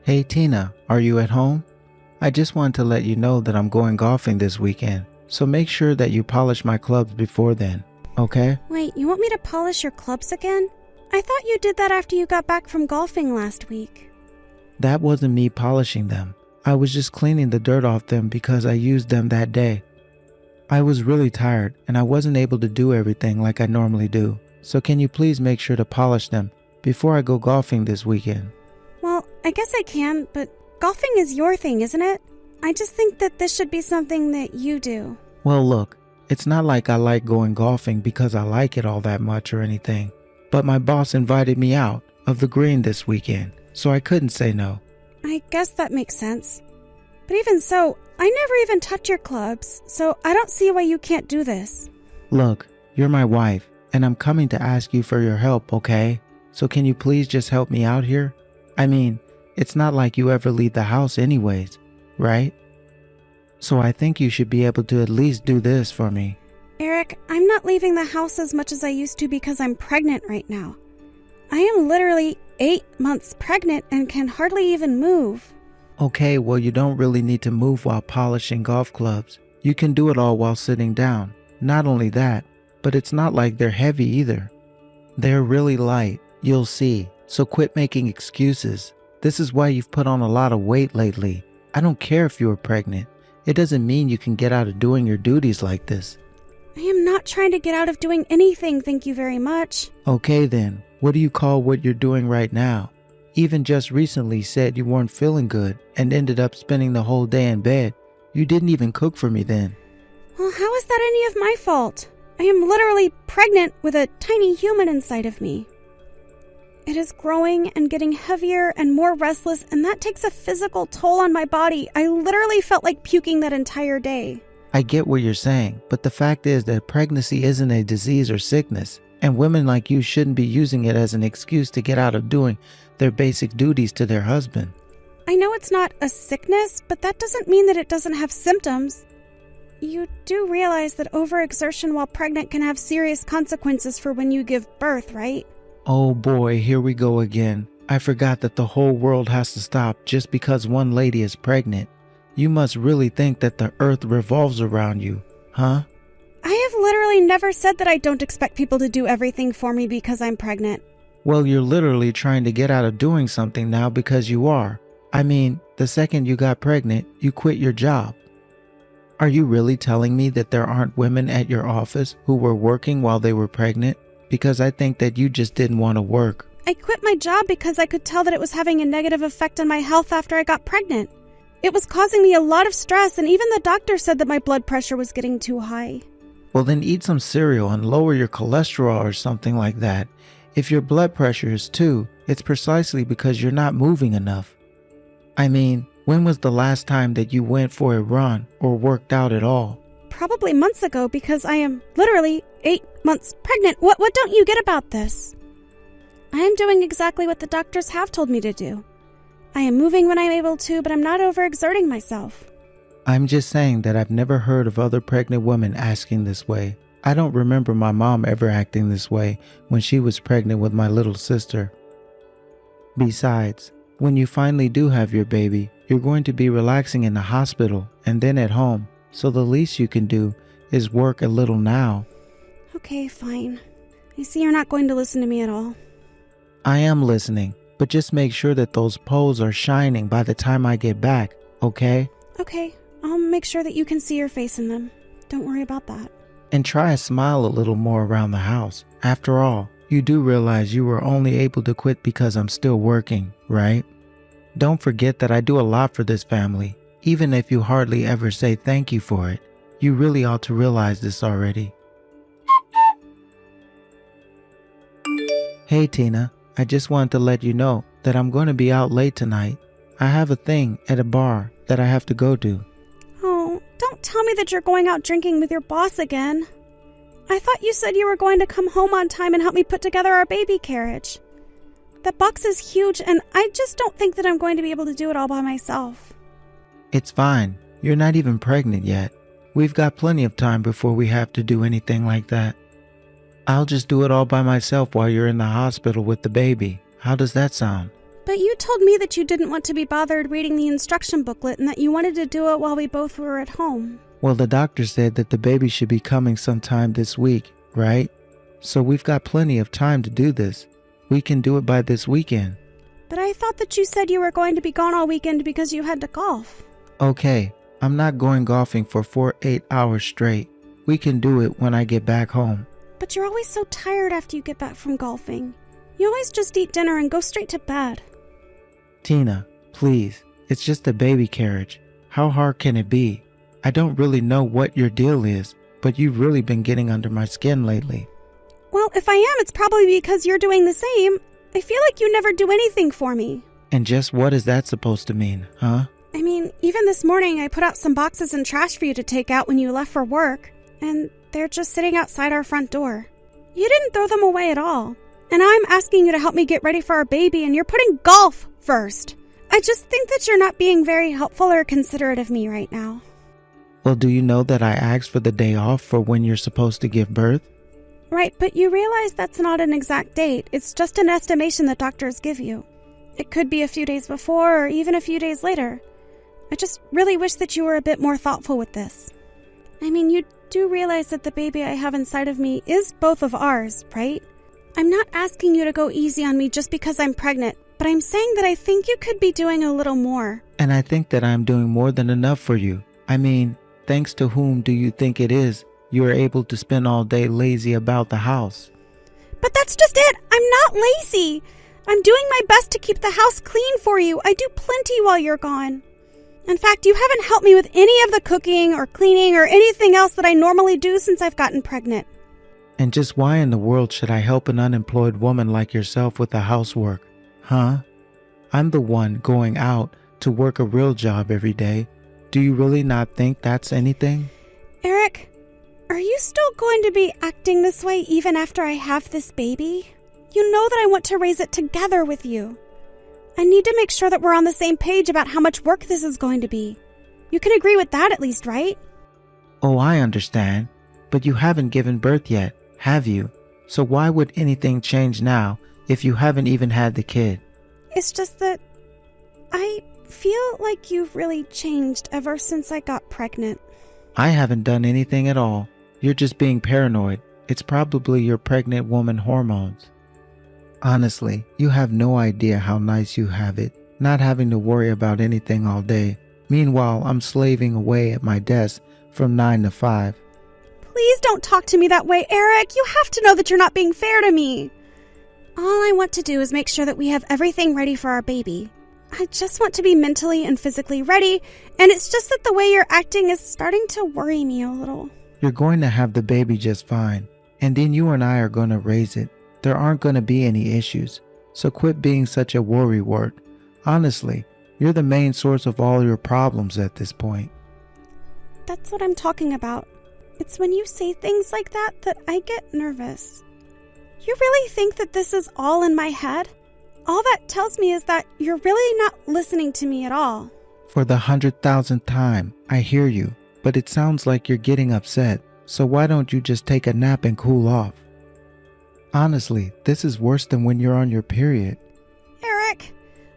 Hey Tina, are you at home? I just wanted to let you know that I'm going golfing this weekend, so make sure that you polish my clubs before then, okay? Wait, you want me to polish your clubs again? I thought you did that after you got back from golfing last week. That wasn't me polishing them. I was just cleaning the dirt off them because I used them that day. I was really tired and I wasn't able to do everything like I normally do. So can you please make sure to polish them before I go golfing this weekend? Well, I guess I can, but golfing is your thing, isn't it? I just think that this should be something that you do. Well, look, it's not like I like going golfing because I like it all that much or anything. But my boss invited me out of the green this weekend, so I couldn't say no. I guess that makes sense. But even so, I never even touch your clubs, so I don't see why you can't do this. Look, you're my wife, and I'm coming to ask you for your help, okay? So can you please just help me out here? I mean, it's not like you ever leave the house anyways, right? So I think you should be able to at least do this for me. Eric, I'm not leaving the house as much as I used to because I'm pregnant right now. I am literally 8 months pregnant and can hardly even move. Okay, well you don't really need to move while polishing golf clubs. You can do it all while sitting down. Not only that, but it's not like they're heavy either. They're really light, you'll see, so quit making excuses. This is why you've put on a lot of weight lately. I don't care if you are pregnant. It doesn't mean you can get out of doing your duties like this. I am not trying to get out of doing anything, thank you very much. Okay then, what do you call what you're doing right now? Even just recently said you weren't feeling good and ended up spending the whole day in bed. You didn't even cook for me then. Well, how is that any of my fault? I am literally pregnant with a tiny human inside of me. It is growing and getting heavier and more restless, and that takes a physical toll on my body. I literally felt like puking that entire day. I get what you're saying, but the fact is that pregnancy isn't a disease or sickness, and women like you shouldn't be using it as an excuse to get out of doing their basic duties to their husband. I know it's not a sickness, but that doesn't mean that it doesn't have symptoms. You do realize that overexertion while pregnant can have serious consequences for when you give birth, right? Oh boy, here we go again. I forgot that the whole world has to stop just because one lady is pregnant. You must really think that the earth revolves around you, huh? I have literally never said that I don't expect people to do everything for me because I'm pregnant. Well, you're literally trying to get out of doing something now because you are. I mean, the second you got pregnant, you quit your job. Are you really telling me that there aren't women at your office who were working while they were pregnant? Because I think that you just didn't want to work. I quit my job because I could tell that it was having a negative effect on my health after I got pregnant. It was causing me a lot of stress, and even the doctor said that my blood pressure was getting too high. Well, then eat some cereal and lower your cholesterol or something like that. If your blood pressure is 2, it's precisely because you're not moving enough. I mean, when was the last time that you went for a run or worked out at all? Probably months ago, because I am literally 8 months pregnant. What don't you get about this? I am doing exactly what the doctors have told me to do. I am moving when I'm able to, but I'm not overexerting myself. I'm just saying that I've never heard of other pregnant women asking this way. I don't remember my mom ever acting this way when she was pregnant with my little sister. Besides, when you finally do have your baby, you're going to be relaxing in the hospital and then at home. So the least you can do is work a little now. Okay, fine. I see you're not going to listen to me at all. I am listening, but just make sure that those poles are shining by the time I get back, okay? Okay, I'll make sure that you can see your face in them. Don't worry about that. And try to smile a little more around the house. After all, you do realize you were only able to quit because I'm still working, right? Don't forget that I do a lot for this family. Even if you hardly ever say thank you for it, you really ought to realize this already. Hey Tina, I just wanted to let you know that I'm going to be out late tonight. I have a thing at a bar that I have to go to. Oh, don't tell me that you're going out drinking with your boss again. I thought you said you were going to come home on time and help me put together our baby carriage. That box is huge, and I just don't think that I'm going to be able to do it all by myself. It's fine. You're not even pregnant yet. We've got plenty of time before we have to do anything like that. I'll just do it all by myself while you're in the hospital with the baby. How does that sound? But you told me that you didn't want to be bothered reading the instruction booklet and that you wanted to do it while we both were at home. Well, the doctor said that the baby should be coming sometime this week, right? So we've got plenty of time to do this. We can do it by this weekend. But I thought that you said you were going to be gone all weekend because you had to golf. Okay, I'm not going golfing for 8 hours straight. We can do it when I get back home. But you're always so tired after you get back from golfing. You always just eat dinner and go straight to bed. Tina, please, it's just a baby carriage. How hard can it be? I don't really know what your deal is, but you've really been getting under my skin lately. Well, if I am, it's probably because you're doing the same. I feel like you never do anything for me. And just what is that supposed to mean, huh? I mean, even this morning I put out some boxes and trash for you to take out when you left for work, and they're just sitting outside our front door. You didn't throw them away at all. And now I'm asking you to help me get ready for our baby, and you're putting golf first. I just think that you're not being very helpful or considerate of me right now. Well, do you know that I asked for the day off for when you're supposed to give birth? Right, but you realize that's not an exact date. It's just an estimation that doctors give you. It could be a few days before or even a few days later. I just really wish that you were a bit more thoughtful with this. I mean, you do realize that the baby I have inside of me is both of ours, right? I'm not asking you to go easy on me just because I'm pregnant, but I'm saying that I think you could be doing a little more. And I think that I'm doing more than enough for you. I mean, thanks to whom do you think it is you are able to spend all day lazy about the house? But that's just it. I'm not lazy. I'm doing my best to keep the house clean for you. I do plenty while you're gone. In fact, you haven't helped me with any of the cooking or cleaning or anything else that I normally do since I've gotten pregnant. And just why in the world should I help an unemployed woman like yourself with the housework? Huh? I'm the one going out to work a real job every day. Do you really not think that's anything? Eric, are you still going to be acting this way even after I have this baby? You know that I want to raise it together with you. I need to make sure that we're on the same page about how much work this is going to be. You can agree with that at least, right? Oh, I understand. But you haven't given birth yet, have you? So why would anything change now if you haven't even had the kid? It's just that I feel like you've really changed ever since I got pregnant. I haven't done anything at all. You're just being paranoid. It's probably your pregnant woman hormones. Honestly, you have no idea how nice you have it, not having to worry about anything all day. Meanwhile, I'm slaving away at my desk from 9 to 5. Please don't talk to me that way, Eric. You have to know that you're not being fair to me. All I want to do is make sure that we have everything ready for our baby. I just want to be mentally and physically ready, and it's just that the way you're acting is starting to worry me a little. You're going to have the baby just fine, and then you and I are going to raise it. There aren't going to be any issues, so quit being such a worrywart. Honestly, you're the main source of all your problems at this point. That's what I'm talking about. It's when you say things like that I get nervous. You really think that this is all in my head? All that tells me is that you're really not listening to me at all. For the 100,000th time, I hear you, but it sounds like you're getting upset, so why don't you just take a nap and cool off? Honestly, this is worse than when you're on your period. Eric,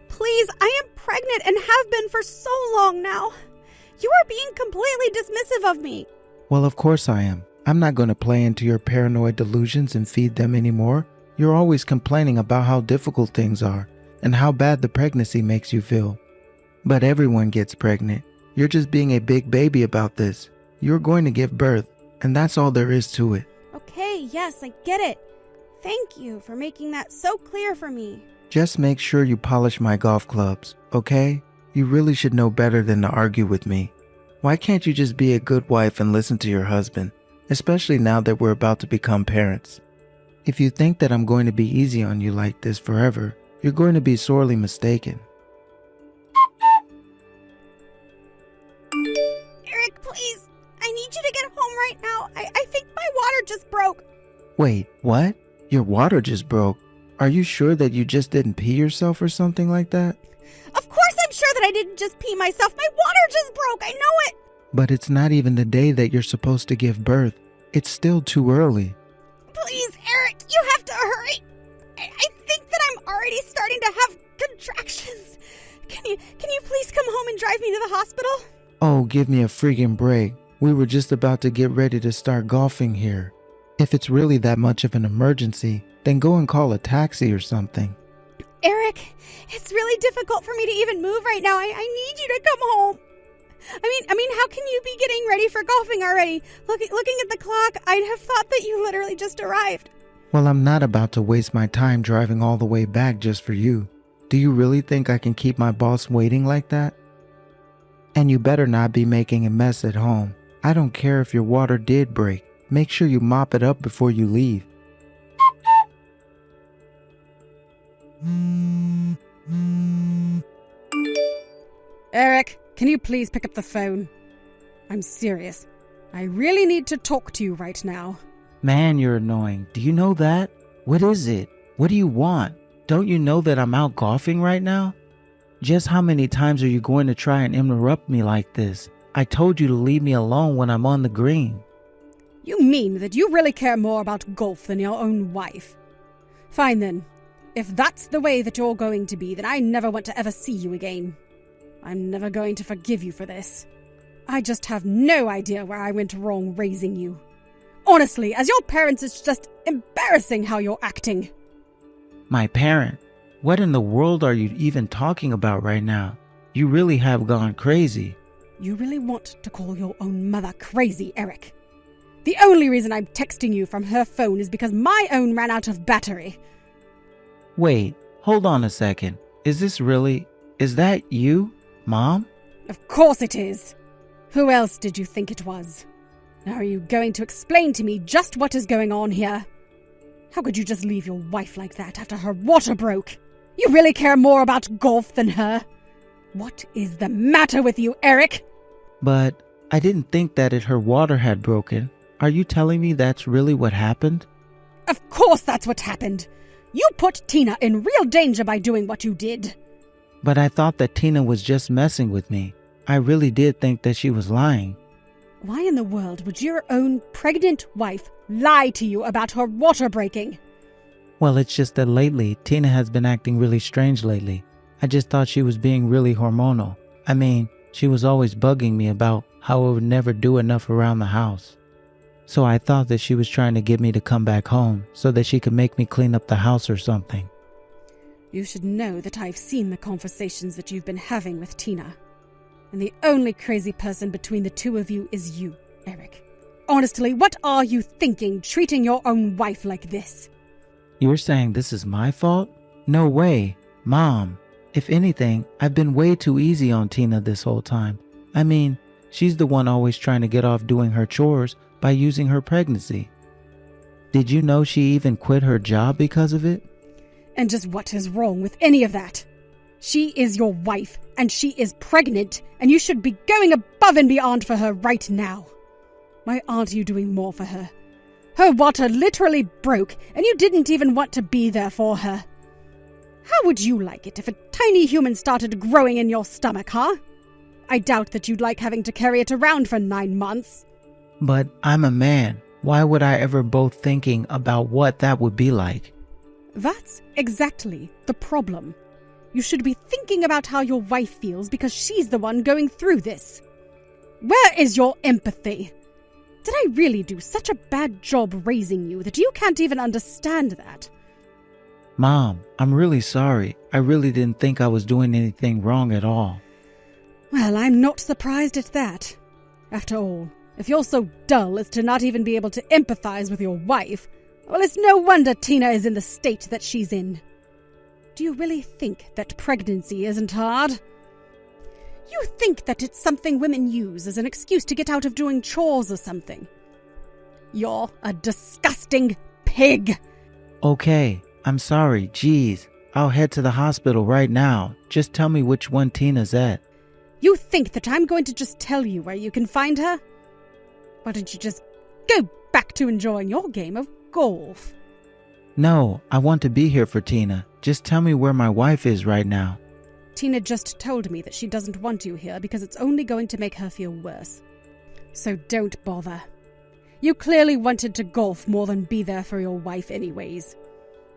please, I am pregnant and have been for so long now. You are being completely dismissive of me. Well, of course I am. I'm not going to play into your paranoid delusions and feed them anymore. You're always complaining about how difficult things are and how bad the pregnancy makes you feel. But everyone gets pregnant. You're just being a big baby about this. You're going to give birth, and that's all there is to it. Okay, yes, I get it. Thank you for making that so clear for me. Just make sure you polish my golf clubs, okay? You really should know better than to argue with me. Why can't you just be a good wife and listen to your husband, especially now that we're about to become parents? If you think that I'm going to be easy on you like this forever, you're going to be sorely mistaken. Eric, please, I need you to get home right now. I think my water just broke. Wait, what? Your water just broke? Are you sure that you just didn't pee yourself or something like that? Of course I'm sure that I didn't just pee myself. My water just broke. I know it. But it's not even the day that you're supposed to give birth. It's still too early. Please, Eric, you have to hurry. I think that I'm already starting to have contractions. Can you please come home and drive me to the hospital? Oh, give me a friggin' break. We were just about to get ready to start golfing here. If it's really that much of an emergency, then go and call a taxi or something. Eric, it's really difficult for me to even move right now. I need you to come home. I mean, how can you be getting ready for golfing already? Looking at the clock, I'd have thought that you literally just arrived. Well, I'm not about to waste my time driving all the way back just for you. Do you really think I can keep my boss waiting like that? And you better not be making a mess at home. I don't care if your water did break. Make sure you mop it up before you leave. Eric, can you please pick up the phone? I'm serious. I really need to talk to you right now. Man, you're annoying. Do you know that? What is it? What do you want? Don't you know that I'm out golfing right now? Just how many times are you going to try and interrupt me like this? I told you to leave me alone when I'm on the green. You mean that you really care more about golf than your own wife? Fine then. If that's the way that you're going to be, then I never want to ever see you again. I'm never going to forgive you for this. I just have no idea where I went wrong raising you. Honestly, as your parents, it's just embarrassing how you're acting. My parent? What in the world are you even talking about right now? You really have gone crazy. You really want to call your own mother crazy, Eric? The only reason I'm texting you from her phone is because my own ran out of battery. Wait, hold on a second. Is that you, Mom? Of course it is. Who else did you think it was? Now are you going to explain to me just what is going on here? How could you just leave your wife like that after her water broke? You really care more about golf than her? What is the matter with you, Eric? But I didn't think that her water had broken. Are you telling me that's really what happened? Of course that's what happened. You put Tina in real danger by doing what you did. But I thought that Tina was just messing with me. I really did think that she was lying. Why in the world would your own pregnant wife lie to you about her water breaking? Well, it's just that lately, Tina has been acting really strange lately. I just thought she was being really hormonal. I mean, she was always bugging me about how I would never do enough around the house. So I thought that she was trying to get me to come back home so that she could make me clean up the house or something. You should know that I've seen the conversations that you've been having with Tina. And the only crazy person between the two of you is you, Eric. Honestly, what are you thinking, treating your own wife like this? You're saying this is my fault? No way. Mom, if anything, I've been way too easy on Tina this whole time. I mean, she's the one always trying to get off doing her chores by using her pregnancy. Did you know she even quit her job because of it? And just what is wrong with any of that? She is your wife, and she is pregnant, and you should be going above and beyond for her right now. Why aren't you doing more for her? Her water literally broke, and you didn't even want to be there for her. How would you like it if a tiny human started growing in your stomach, huh? I doubt that you'd like having to carry it around for 9 months. But I'm a man. Why would I ever both thinking about what that would be like? That's exactly the problem. You should be thinking about how your wife feels because she's the one going through this. Where is your empathy? Did I really do such a bad job raising you that you can't even understand that? Mom, I'm really sorry. I really didn't think I was doing anything wrong at all. Well, I'm not surprised at that. After all, if you're so dull as to not even be able to empathize with your wife, well, it's no wonder Tina is in the state that she's in. Do you really think that pregnancy isn't hard? You think that it's something women use as an excuse to get out of doing chores or something. You're a disgusting pig. Okay, I'm sorry. Geez, I'll head to the hospital right now. Just tell me which one Tina's at. You think that I'm going to just tell you where you can find her? Why don't you just go back to enjoying your game of golf? No, I want to be here for Tina. Just tell me where my wife is right now. Tina just told me that she doesn't want you here because it's only going to make her feel worse. So don't bother. You clearly wanted to golf more than be there for your wife anyways.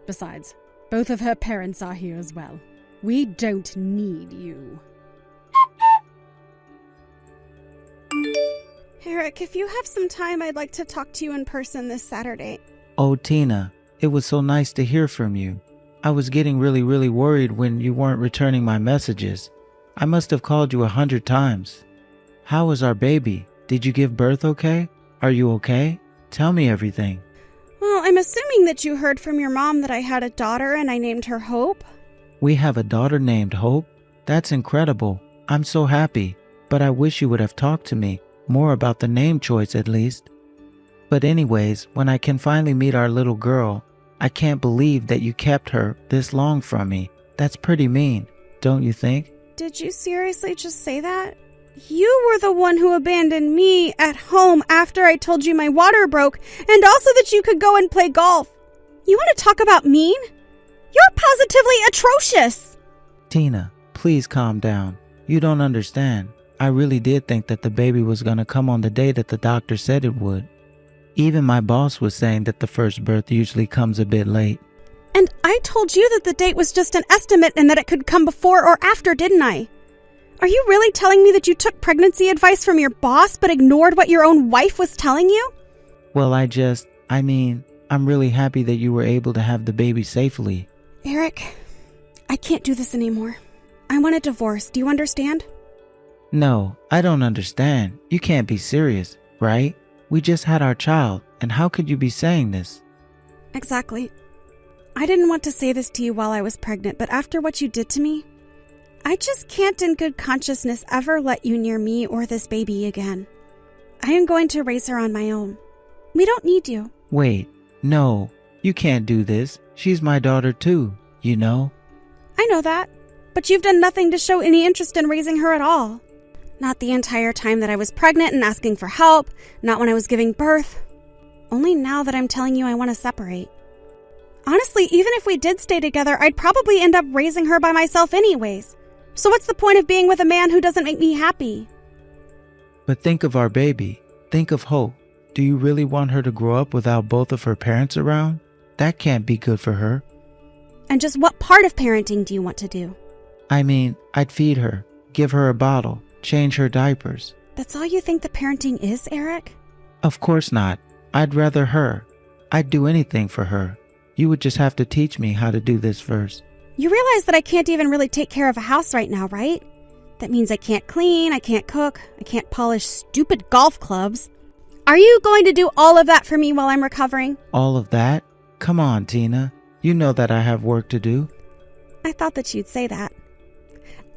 Besides, both of her parents are here as well. We don't need you. Eric, if you have some time, I'd like to talk to you in person this Saturday. Oh, Tina, it was so nice to hear from you. I was getting really worried when you weren't returning my messages. I must have called you 100 times. How is our baby? Did you give birth okay? Are you okay? Tell me everything. Well, I'm assuming that you heard from your mom that I had a daughter and I named her Hope. We have a daughter named Hope? That's incredible. I'm so happy, but I wish you would have talked to me more about the name choice at least. But anyways, when I can finally meet our little girl, I can't believe that you kept her this long from me. That's pretty mean, don't you think? Did you seriously just say that? You were the one who abandoned me at home after I told you my water broke, and also that you could go and play golf. You want to talk about mean? You're positively atrocious! Tina, please calm down. You don't understand. I really did think that the baby was going to come on the day that the doctor said it would. Even my boss was saying that the first birth usually comes a bit late. And I told you that the date was just an estimate and that it could come before or after, didn't I? Are you really telling me that you took pregnancy advice from your boss but ignored what your own wife was telling you? Well, I'm really happy that you were able to have the baby safely. Eric, I can't do this anymore. I want a divorce. Do you understand? No, I don't understand. You can't be serious, right? We just had our child, and how could you be saying this? Exactly. I didn't want to say this to you while I was pregnant, but after what you did to me, I just can't in good consciousness ever let you near me or this baby again. I am going to raise her on my own. We don't need you. Wait, no, you can't do this. She's my daughter too, you know? I know that, but you've done nothing to show any interest in raising her at all. Not the entire time that I was pregnant and asking for help, not when I was giving birth. Only now that I'm telling you I want to separate. Honestly, even if we did stay together, I'd probably end up raising her by myself anyways. So what's the point of being with a man who doesn't make me happy? But think of our baby. Think of Hope. Do you really want her to grow up without both of her parents around? That can't be good for her. And just what part of parenting do you want to do? I'd feed her, give her a bottle, change her diapers. That's all you think that parenting is, Eric? Of course not. I'd rather her. I'd do anything for her. You would just have to teach me how to do this first. You realize that I can't even really take care of a house right now, right? That means I can't clean, I can't cook, I can't polish stupid golf clubs. Are you going to do all of that for me while I'm recovering? All of that? Come on, Tina. You know that I have work to do. I thought that you'd say that.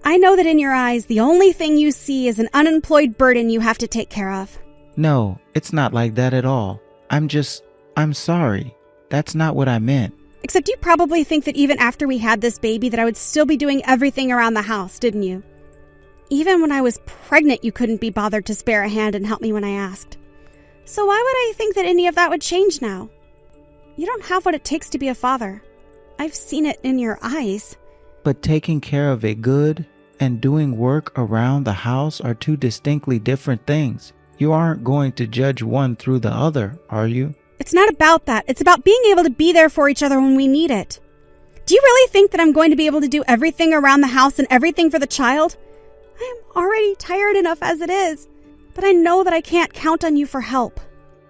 I know that in your eyes, the only thing you see is an unemployed burden you have to take care of. No, it's not like that at all. I'm sorry. That's not what I meant. Except you probably think that even after we had this baby that I would still be doing everything around the house, didn't you? Even when I was pregnant, you couldn't be bothered to spare a hand and help me when I asked. So why would I think that any of that would change now? You don't have what it takes to be a father. I've seen it in your eyes. But taking care of a good and doing work around the house are two distinctly different things. You aren't going to judge one through the other, are you? It's not about that. It's about being able to be there for each other when we need it. Do you really think that I'm going to be able to do everything around the house and everything for the child? I am already tired enough as it is, but I know that I can't count on you for help.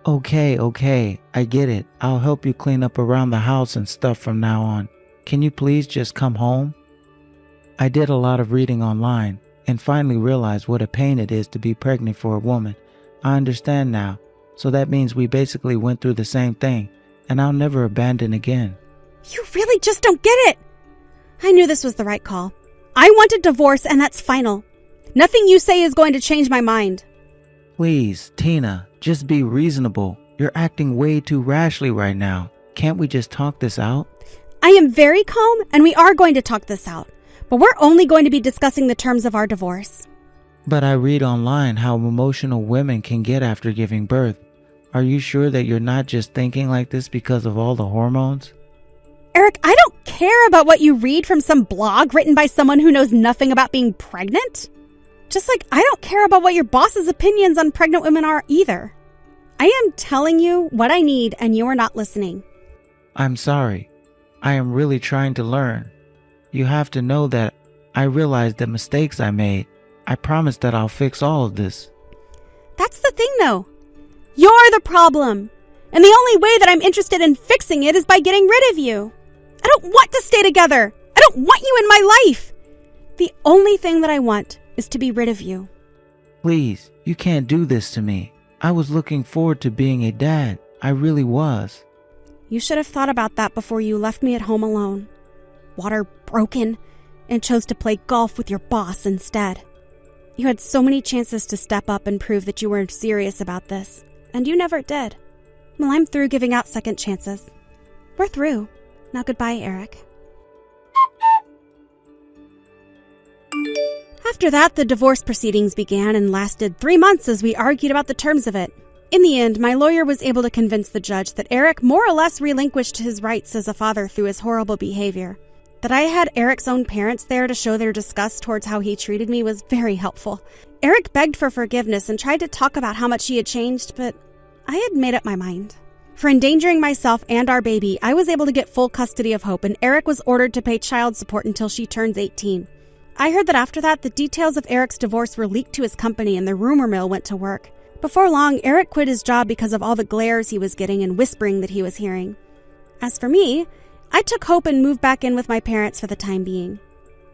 Okay, I get it. I'll help you clean up around the house and stuff from now on. Can you please just come home? I did a lot of reading online and finally realized what a pain it is to be pregnant for a woman. I understand now. So that means we basically went through the same thing, and I'll never abandon again. You really just don't get it. I knew this was the right call. I want a divorce, and that's final. Nothing you say is going to change my mind. Please, Tina, just be reasonable. You're acting way too rashly right now. Can't we just talk this out? I am very calm, and we are going to talk this out. But we're only going to be discussing the terms of our divorce. But I read online how emotional women can get after giving birth. Are you sure that you're not just thinking like this because of all the hormones? Eric, I don't care about what you read from some blog written by someone who knows nothing about being pregnant. Just like I don't care about what your boss's opinions on pregnant women are either. I am telling you what I need and you are not listening. I'm sorry. I am really trying to learn. You have to know that I realize the mistakes I made. I promise that I'll fix all of this. That's the thing, though. You're the problem. And the only way that I'm interested in fixing it is by getting rid of you. I don't want to stay together. I don't want you in my life. The only thing that I want is to be rid of you. Please, you can't do this to me. I was looking forward to being a dad. I really was. You should have thought about that before you left me at home alone. Water broken, and chose to play golf with your boss instead. You had so many chances to step up and prove that you were serious about this, and you never did. Well, I'm through giving out second chances. We're through. Now goodbye, Eric. After that, the divorce proceedings began and lasted 3 months as we argued about the terms of it. In the end, my lawyer was able to convince the judge that Eric more or less relinquished his rights as a father through his horrible behavior. That I had Eric's own parents there to show their disgust towards how he treated me was very helpful. Eric begged for forgiveness and tried to talk about how much he had changed, but I had made up my mind. For endangering myself and our baby, I was able to get full custody of Hope, and Eric was ordered to pay child support until she turns 18. I heard that after that, the details of Eric's divorce were leaked to his company and the rumor mill went to work. Before long, Eric quit his job because of all the glares he was getting and whispering that he was hearing. As for me, I took Hope and moved back in with my parents for the time being.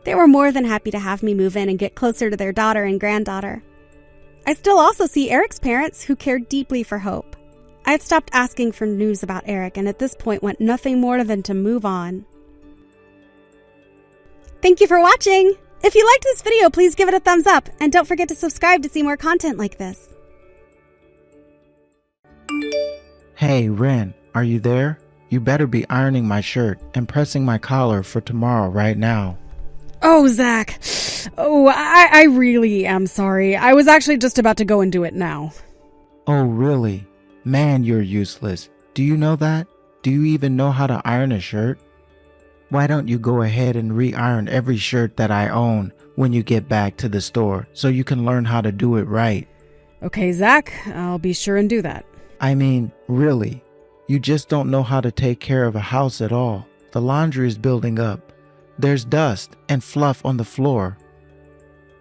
They were more than happy to have me move in and get closer to their daughter and granddaughter. I still also see Eric's parents, who cared deeply for Hope. I had stopped asking for news about Eric and at this point want nothing more than to move on. Thank you for watching! If you liked this video, please give it a thumbs up and don't forget to subscribe to see more content like this. Hey, Ren, are you there? You better be ironing my shirt and pressing my collar for tomorrow right now. Oh, Zach. Oh, I really am sorry. I was actually just about to go and do it now. Oh, really? Man, you're useless. Do you know that? Do you even know how to iron a shirt? Why don't you go ahead and re-iron every shirt that I own when you get back to the store so you can learn how to do it right? Okay, Zach, I'll be sure and do that. I mean, really, you just don't know how to take care of a house at all. The laundry is building up. There's dust and fluff on the floor.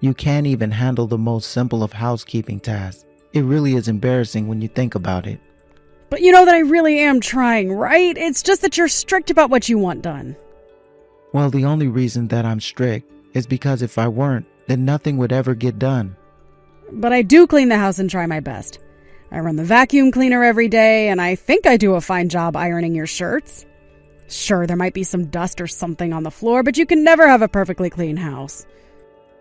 You can't even handle the most simple of housekeeping tasks. It really is embarrassing when you think about it. But you know that I really am trying, right? It's just that you're strict about what you want done. Well, the only reason that I'm strict is because if I weren't, then nothing would ever get done. But I do clean the house and try my best. I run the vacuum cleaner every day, and I think I do a fine job ironing your shirts. Sure, there might be some dust or something on the floor, but you can never have a perfectly clean house.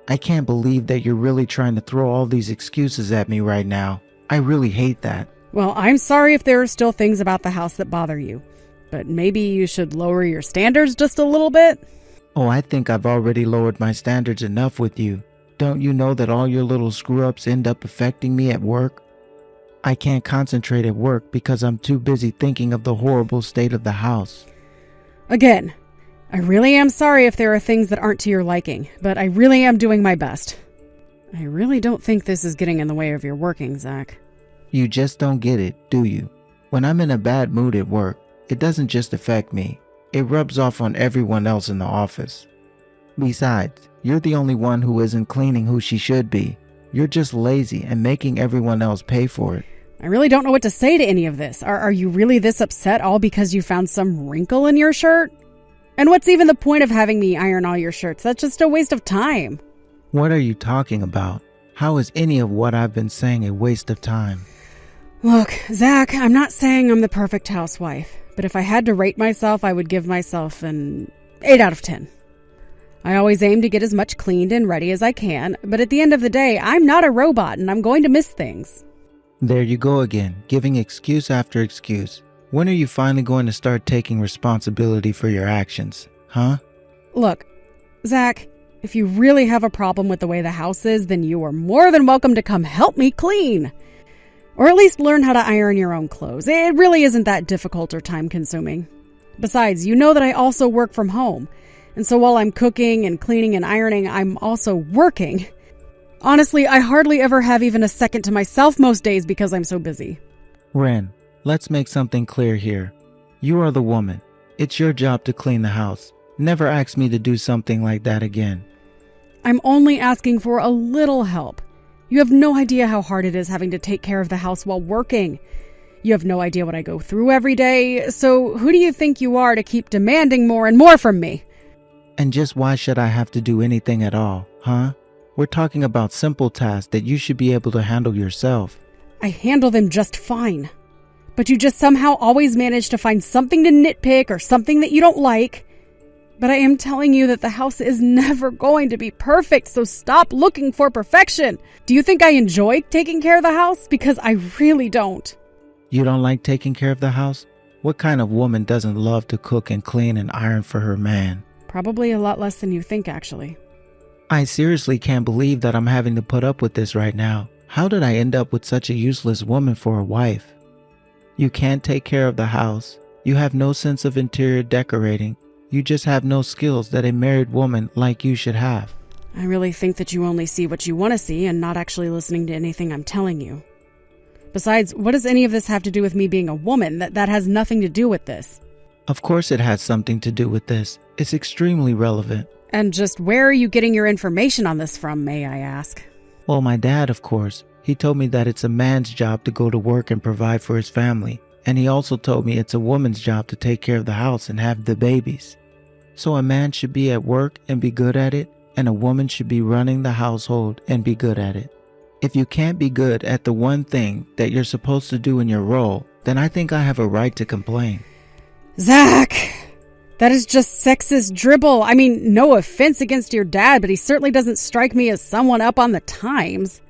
I can't believe that you're really trying to throw all these excuses at me right now. I really hate that. Well, I'm sorry if there are still things about the house that bother you, but maybe you should lower your standards just a little bit? Oh, I think I've already lowered my standards enough with you. Don't you know that all your little screw-ups end up affecting me at work? I can't concentrate at work because I'm too busy thinking of the horrible state of the house. Again, I really am sorry if there are things that aren't to your liking, but I really am doing my best. I really don't think this is getting in the way of your working, Zach. You just don't get it, do you? When I'm in a bad mood at work, it doesn't just affect me. It rubs off on everyone else in the office. Besides, you're the only one who isn't cleaning who she should be. You're just lazy and making everyone else pay for it. I really don't know what to say to any of this. Are you really this upset all because you found some wrinkle in your shirt? And what's even the point of having me iron all your shirts? That's just a waste of time. What are you talking about? How is any of what I've been saying a waste of time? Look, Zach, I'm not saying I'm the perfect housewife, but if I had to rate myself, I would give myself an 8 out of 10. I always aim to get as much cleaned and ready as I can, but at the end of the day, I'm not a robot and I'm going to miss things. There you go again, giving excuse after excuse. When are you finally going to start taking responsibility for your actions, huh? Look, Zach, if you really have a problem with the way the house is, then you are more than welcome to come help me clean. Or at least learn how to iron your own clothes. It really isn't that difficult or time-consuming. Besides, you know that I also work from home. And so while I'm cooking and cleaning and ironing, I'm also working. Honestly, I hardly ever have even a second to myself most days because I'm so busy. Ren, let's make something clear here. You are the woman. It's your job to clean the house. Never ask me to do something like that again. I'm only asking for a little help. You have no idea how hard it is having to take care of the house while working. You have no idea what I go through every day, so who do you think you are to keep demanding more and more from me? And just why should I have to do anything at all, huh? We're talking about simple tasks that you should be able to handle yourself. I handle them just fine. But you just somehow always manage to find something to nitpick or something that you don't like. But I am telling you that the house is never going to be perfect, so stop looking for perfection. Do you think I enjoy taking care of the house? Because I really don't. You don't like taking care of the house? What kind of woman doesn't love to cook and clean and iron for her man? Probably a lot less than you think, actually. I seriously can't believe that I'm having to put up with this right now. How did I end up with such a useless woman for a wife? You can't take care of the house. You have no sense of interior decorating. You just have no skills that a married woman like you should have. I really think that you only see what you want to see and not actually listening to anything I'm telling you. Besides, what does any of this have to do with me being a woman? That has nothing to do with this. Of course it has something to do with this. It's extremely relevant. And just where are you getting your information on this from, may I ask? Well, my dad, of course. He told me that it's a man's job to go to work and provide for his family. And he also told me it's a woman's job to take care of the house and have the babies. So a man should be at work and be good at it, and a woman should be running the household and be good at it. If you can't be good at the one thing that you're supposed to do in your role, then I think I have a right to complain. Zach! That is just sexist dribble. I mean, no offense against your dad, but he certainly doesn't strike me as someone up on the times.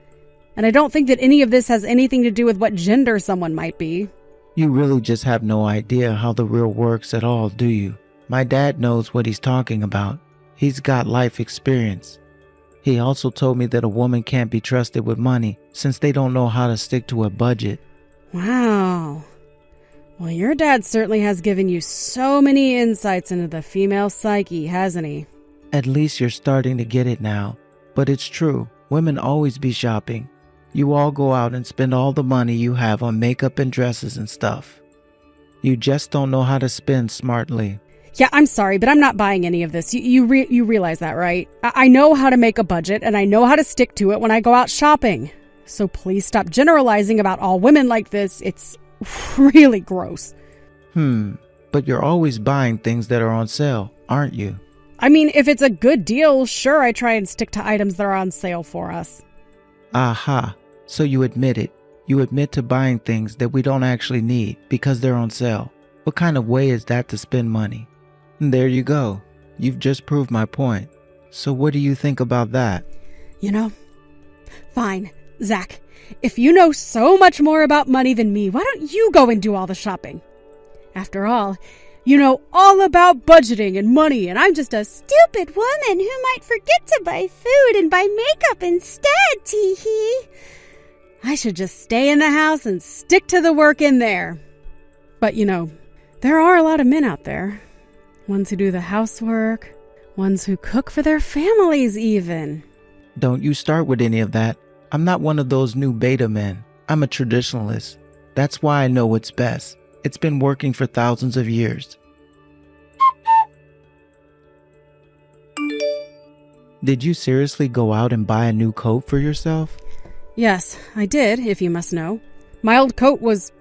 And I don't think that any of this has anything to do with what gender someone might be. You really just have no idea how the real works at all, do you? My dad knows what he's talking about. He's got life experience. He also told me that a woman can't be trusted with money since they don't know how to stick to a budget. Wow. Well, your dad certainly has given you so many insights into the female psyche, hasn't he? At least you're starting to get it now. But it's true. Women always be shopping. You all go out and spend all the money you have on makeup and dresses and stuff. You just don't know how to spend smartly. Yeah, I'm sorry, but I'm not buying any of this. You realize that, right? I know how to make a budget, and I know how to stick to it when I go out shopping. So please stop generalizing about all women like this. It's really gross. But you're always buying things that are on sale, aren't you? I mean, if it's a good deal, sure, I try and stick to items that are on sale for us. Aha. So you admit it. You admit to buying things that we don't actually need because they're on sale. What kind of way is that to spend money? And there you go. You've just proved my point. So what do you think about that? You know, fine, Zach. If you know so much more about money than me, why don't you go and do all the shopping? After all, you know all about budgeting and money, and I'm just a stupid woman who might forget to buy food and buy makeup instead, tee-hee. I should just stay in the house and stick to the work in there. But you know, there are a lot of men out there. Ones who do the housework, ones who cook for their families even. Don't you start with any of that. I'm not one of those new beta men. I'm a traditionalist. That's why I know what's best. It's been working for thousands of years. Did you seriously go out and buy a new coat for yourself? Yes, I did, if you must know. My old coat was,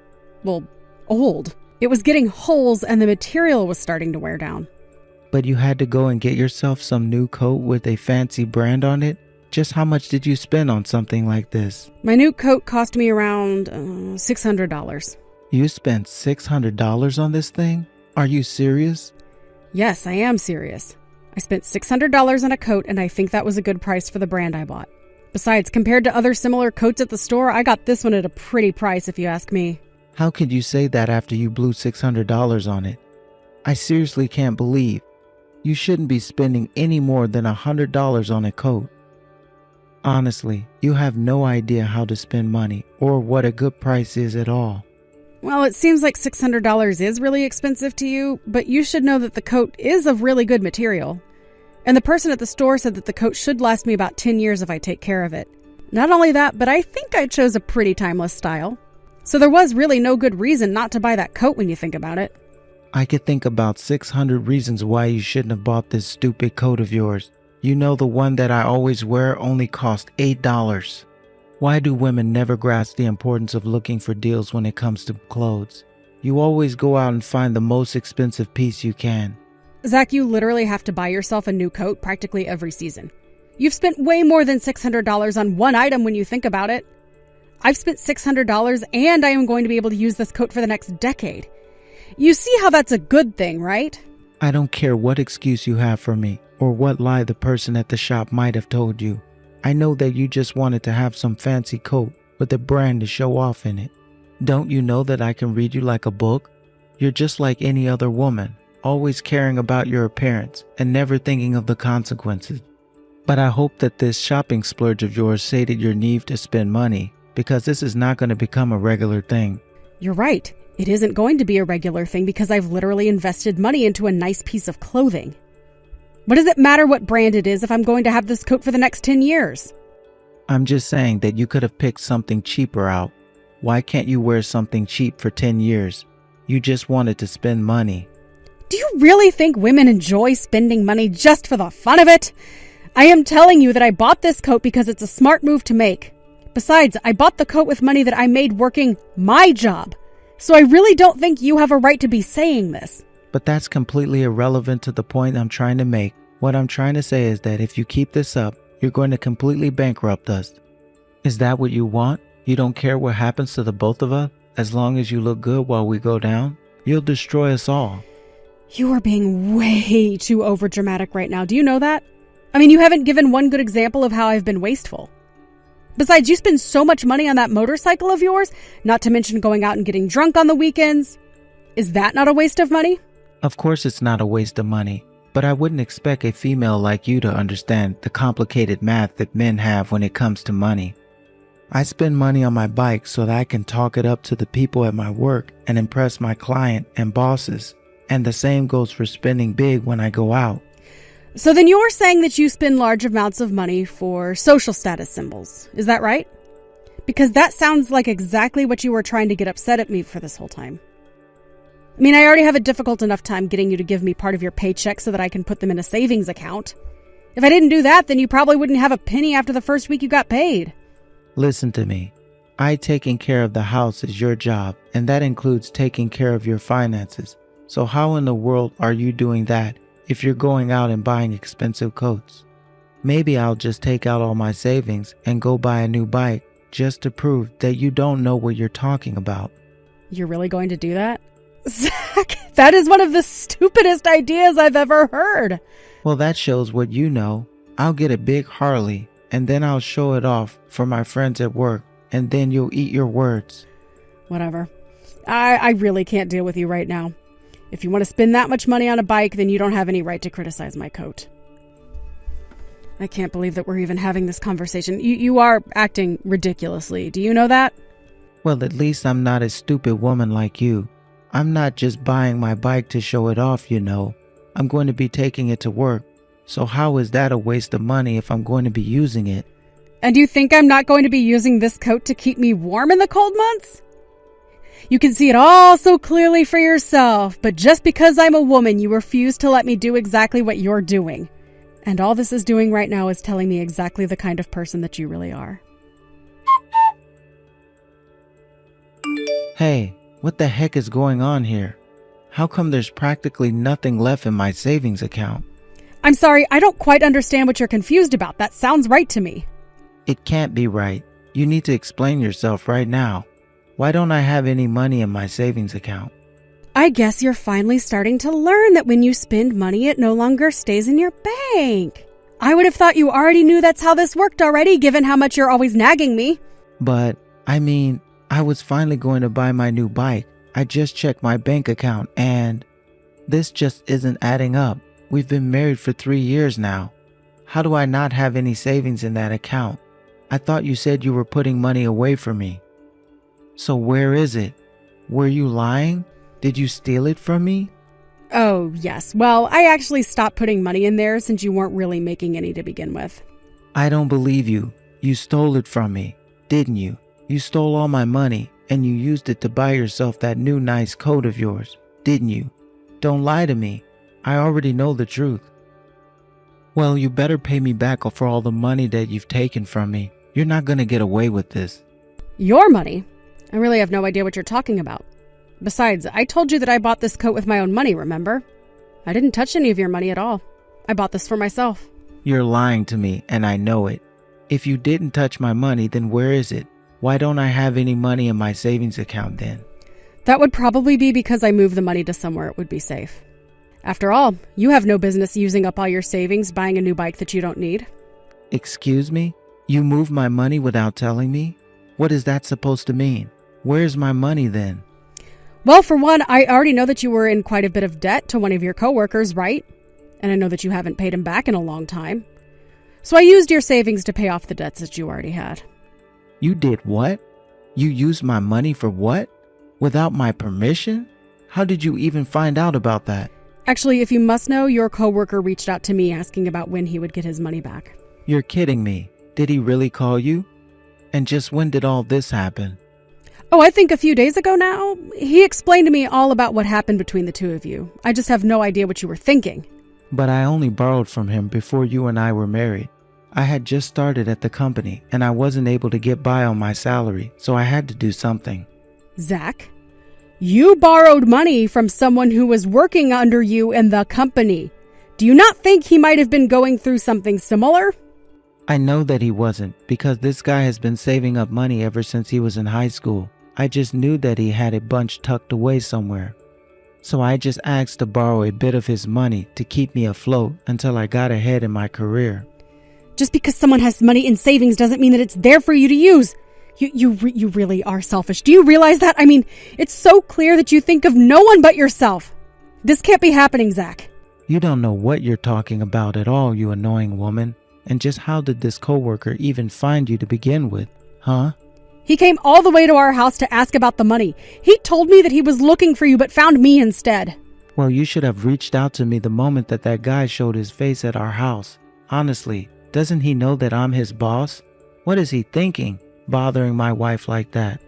well, old. It was getting holes and the material was starting to wear down. But you had to go and get yourself some new coat with a fancy brand on it? Just how much did you spend on something like this? My new coat cost me around $600. You spent $600 on this thing? Are you serious? Yes, I am serious. I spent $600 on a coat, and I think that was a good price for the brand I bought. Besides, compared to other similar coats at the store, I got this one at a pretty price if you ask me. How could you say that after you blew $600 on it? I seriously can't believe. You shouldn't be spending any more than $100 on a coat. Honestly, you have no idea how to spend money or what a good price is at all. Well, it seems like $600 is really expensive to you, but you should know that the coat is of really good material. And the person at the store said that the coat should last me about 10 years if I take care of it. Not only that, but I think I chose a pretty timeless style. So there was really no good reason not to buy that coat when you think about it. I could think about 600 reasons why you shouldn't have bought this stupid coat of yours. You know the one that I always wear only cost $8. Why do women never grasp the importance of looking for deals when it comes to clothes? You always go out and find the most expensive piece you can. Zach, you literally have to buy yourself a new coat practically every season. You've spent way more than $600 on one item when you think about it. I've spent $600 and I am going to be able to use this coat for the next decade. You see how that's a good thing, right? I don't care what excuse you have for me or what lie the person at the shop might have told you. I know that you just wanted to have some fancy coat with a brand to show off in it. Don't you know that I can read you like a book? You're just like any other woman, always caring about your appearance and never thinking of the consequences. But I hope that this shopping splurge of yours sated your need to spend money, because this is not going to become a regular thing. You're right. It isn't going to be a regular thing because I've literally invested money into a nice piece of clothing. What does it matter what brand it is if I'm going to have this coat for the next 10 years? I'm just saying that you could have picked something cheaper out. Why can't you wear something cheap for 10 years? You just wanted to spend money. Do you really think women enjoy spending money just for the fun of it? I am telling you that I bought this coat because it's a smart move to make. Besides, I bought the coat with money that I made working my job. So I really don't think you have a right to be saying this. But that's completely irrelevant to the point I'm trying to make. What I'm trying to say is that if you keep this up, you're going to completely bankrupt us. Is that what you want? You don't care what happens to the both of us? As long as you look good while we go down? You'll destroy us all. You are being way too overdramatic right now. Do you know that? I mean, you haven't given one good example of how I've been wasteful. Besides, you spend so much money on that motorcycle of yours, not to mention going out and getting drunk on the weekends. Is that not a waste of money? Of course it's not a waste of money, but I wouldn't expect a female like you to understand the complicated math that men have when it comes to money. I spend money on my bike so that I can talk it up to the people at my work and impress my client and bosses. And the same goes for spending big when I go out. So then you're saying that you spend large amounts of money for social status symbols. Is that right? Because that sounds like exactly what you were trying to get upset at me for this whole time. I mean, I already have a difficult enough time getting you to give me part of your paycheck so that I can put them in a savings account. If I didn't do that, then you probably wouldn't have a penny after the first week you got paid. Listen to me. Taking care of the house is your job, and that includes taking care of your finances. So how in the world are you doing that if you're going out and buying expensive coats? Maybe I'll just take out all my savings and go buy a new bike just to prove that you don't know what you're talking about. You're really going to do that? Zach, that is one of the stupidest ideas I've ever heard. Well, that shows what you know. I'll get a big Harley and then I'll show it off for my friends at work, and then you'll eat your words. Whatever. I really can't deal with you right now. If you want to spend that much money on a bike, then you don't have any right to criticize my coat. I can't believe that we're even having this conversation. You are acting ridiculously. Do you know that? Well, at least I'm not a stupid woman like you. I'm not just buying my bike to show it off, you know. I'm going to be taking it to work. So how is that a waste of money if I'm going to be using it? And you think I'm not going to be using this coat to keep me warm in the cold months? You can see it all so clearly for yourself, but just because I'm a woman, you refuse to let me do exactly what you're doing. And all this is doing right now is telling me exactly the kind of person that you really are. Hey, what the heck is going on here? How come there's practically nothing left in my savings account? I'm sorry, I don't quite understand what you're confused about. That sounds right to me. It can't be right. You need to explain yourself right now. Why don't I have any money in my savings account? I guess you're finally starting to learn that when you spend money, it no longer stays in your bank. I would have thought you already knew that's how this worked already, given how much you're always nagging me. But, I was finally going to buy my new bike. I just checked my bank account and this just isn't adding up. We've been married for 3 years now. How do I not have any savings in that account? I thought you said you were putting money away for me. So where is it? Were you lying? Did you steal it from me? Oh, yes. Well, I actually stopped putting money in there since you weren't really making any to begin with. I don't believe you. You stole it from me, didn't you? You stole all my money and you used it to buy yourself that new nice coat of yours, didn't you? Don't lie to me. I already know the truth. Well, you better pay me back for all the money that you've taken from me. You're not going to get away with this. Your money? I really have no idea what you're talking about. Besides, I told you that I bought this coat with my own money, remember? I didn't touch any of your money at all. I bought this for myself. You're lying to me, and I know it. If you didn't touch my money, then where is it? Why don't I have any money in my savings account then? That would probably be because I moved the money to somewhere it would be safe. After all, you have no business using up all your savings buying a new bike that you don't need. Excuse me? You moved my money without telling me? What is that supposed to mean? Where's my money then? Well, for one, I already know that you were in quite a bit of debt to one of your coworkers, right? And I know that you haven't paid him back in a long time. So I used your savings to pay off the debts that you already had. You did what? You used my money for what? Without my permission? How did you even find out about that? Actually, if you must know, your coworker reached out to me asking about when he would get his money back. You're kidding me. Did he really call you? And just when did all this happen? Oh, I think a few days ago now. He explained to me all about what happened between the two of you. I just have no idea what you were thinking. But I only borrowed from him before you and I were married. I had just started at the company and I wasn't able to get by on my salary, so I had to do something. Zach, you borrowed money from someone who was working under you in the company. Do you not think he might have been going through something similar? I know that he wasn't, because this guy has been saving up money ever since he was in high school. I just knew that he had a bunch tucked away somewhere. So I just asked to borrow a bit of his money to keep me afloat until I got ahead in my career. Just because someone has money in savings doesn't mean that it's there for you to use. You really are selfish. Do you realize that? I mean, it's so clear that you think of no one but yourself. This can't be happening, Zach. You don't know what you're talking about at all, you annoying woman. And just how did this coworker even find you to begin with, huh? He came all the way to our house to ask about the money. He told me that he was looking for you but found me instead. Well, you should have reached out to me the moment that guy showed his face at our house. Honestly, doesn't he know that I'm his boss? What is he thinking, bothering my wife like that?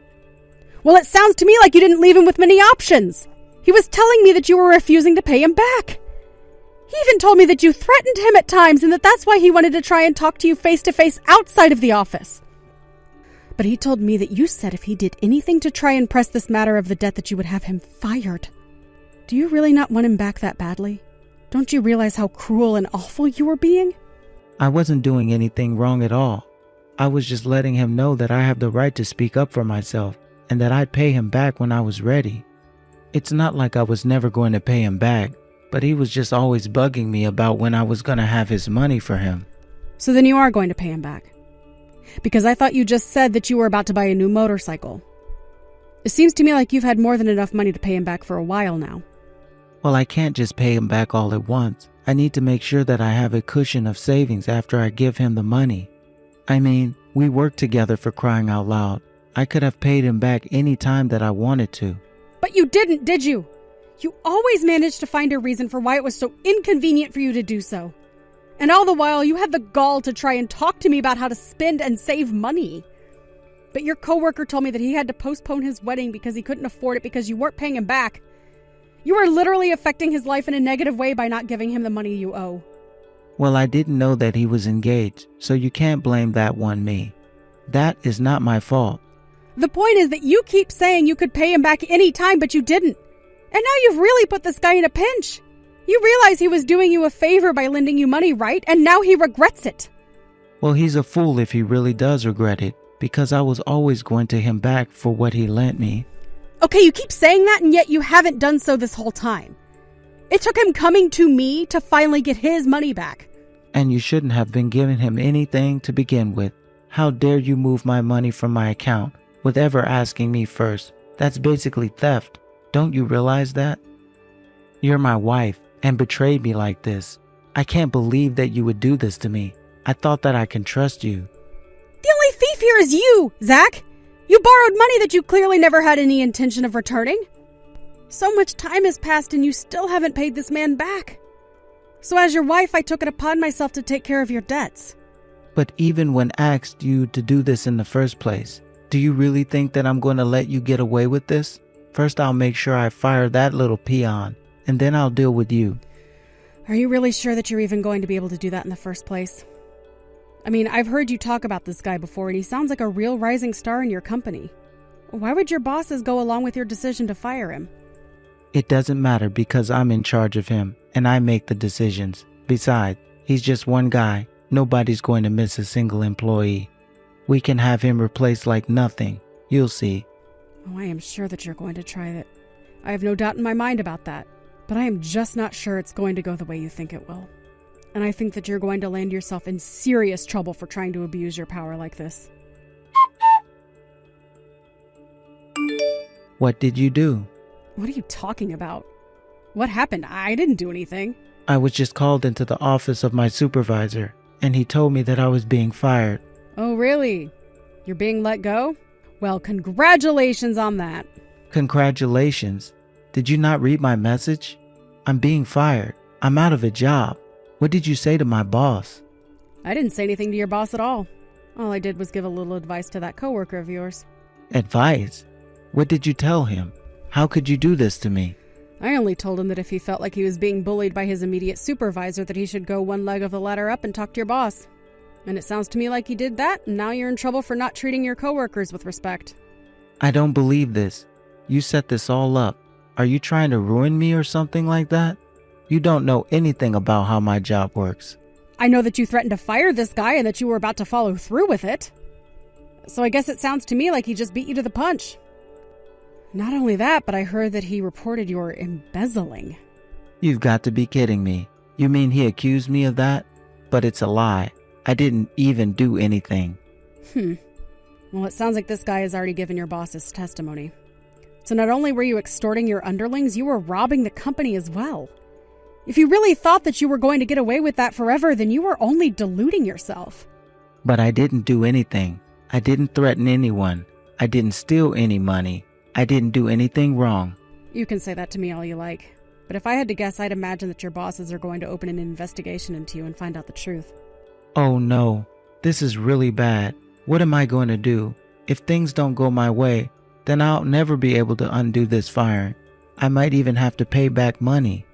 Well, it sounds to me like you didn't leave him with many options. He was telling me that you were refusing to pay him back. He even told me that you threatened him at times and that that's why he wanted to try and talk to you face to face outside of the office. But he told me that you said if he did anything to try and press this matter of the debt that you would have him fired. Do you really not want him back that badly? Don't you realize how cruel and awful you were being? I wasn't doing anything wrong at all. I was just letting him know that I have the right to speak up for myself and that I'd pay him back when I was ready. It's not like I was never going to pay him back, but he was just always bugging me about when I was going to have his money for him. So then you are going to pay him back? Because I thought you just said that you were about to buy a new motorcycle. It seems to me like you've had more than enough money to pay him back for a while now. Well, I can't just pay him back all at once. I need to make sure that I have a cushion of savings after I give him the money. I mean, we worked together, for crying out loud. I could have paid him back any time that I wanted to. But you didn't, did you? You always managed to find a reason for why it was so inconvenient for you to do so. And all the while, you had the gall to try and talk to me about how to spend and save money. But your coworker told me that he had to postpone his wedding because he couldn't afford it because you weren't paying him back. You are literally affecting his life in a negative way by not giving him the money you owe. Well, I didn't know that he was engaged, so you can't blame that on me. That is not my fault. The point is that you keep saying you could pay him back any time, but you didn't. And now you've really put this guy in a pinch. You realize he was doing you a favor by lending you money, right? And now he regrets it. Well, he's a fool if he really does regret it, because I was always going to him back for what he lent me. Okay, you keep saying that, and yet you haven't done so this whole time. It took him coming to me to finally get his money back. And you shouldn't have been giving him anything to begin with. How dare you move my money from my account with ever asking me first? That's basically theft. Don't you realize that? You're my wife and betrayed me like this. I can't believe that you would do this to me. I thought that I can trust you. The only thief here is you, Zach. You borrowed money that you clearly never had any intention of returning. So much time has passed and you still haven't paid this man back. So as your wife, I took it upon myself to take care of your debts. But even when asked you to do this in the first place, do you really think that I'm going to let you get away with this? First, I'll make sure I fire that little peon. and then I'll deal with you. Are you really sure that you're even going to be able to do that in the first place? I mean, I've heard you talk about this guy before, and he sounds like a real rising star in your company. Why would your bosses go along with your decision to fire him? It doesn't matter because I'm in charge of him, and I make the decisions. Besides, he's just one guy. Nobody's going to miss a single employee. We can have him replaced like nothing. You'll see. Oh, I am sure that you're going to try that. I have no doubt in my mind about that. But I am just not sure it's going to go the way you think it will. And I think that you're going to land yourself in serious trouble for trying to abuse your power like this. What did you do? What are you talking about? What happened? I didn't do anything. I was just called into the office of my supervisor, and he told me that I was being fired. Oh, really? You're being let go? Well, congratulations on that. Congratulations. Did you not read my message? I'm being fired. I'm out of a job. What did you say to my boss? I didn't say anything to your boss at all. All I did was give a little advice to that coworker of yours. Advice? What did you tell him? How could you do this to me? I only told him that if he felt like he was being bullied by his immediate supervisor, that he should go one leg of the ladder up and talk to your boss. And it sounds to me like he did that, and now you're in trouble for not treating your coworkers with respect. I don't believe this. You set this all up. Are you trying to ruin me or something like that? You don't know anything about how my job works. I know that you threatened to fire this guy and that you were about to follow through with it. So I guess it sounds to me like he just beat you to the punch. Not only that, but I heard that he reported your embezzling. You've got to be kidding me. You mean he accused me of that? But it's a lie. I didn't even do anything. Well, it sounds like this guy has already given your boss his testimony. So not only were you extorting your underlings, you were robbing the company as well. If you really thought that you were going to get away with that forever, then you were only deluding yourself. But I didn't do anything. I didn't threaten anyone. I didn't steal any money. I didn't do anything wrong. You can say that to me all you like. But if I had to guess, I'd imagine that your bosses are going to open an investigation into you and find out the truth. Oh no, this is really bad. What am I going to do? If things don't go my way, then I'll never be able to undo this firing. I might even have to pay back money.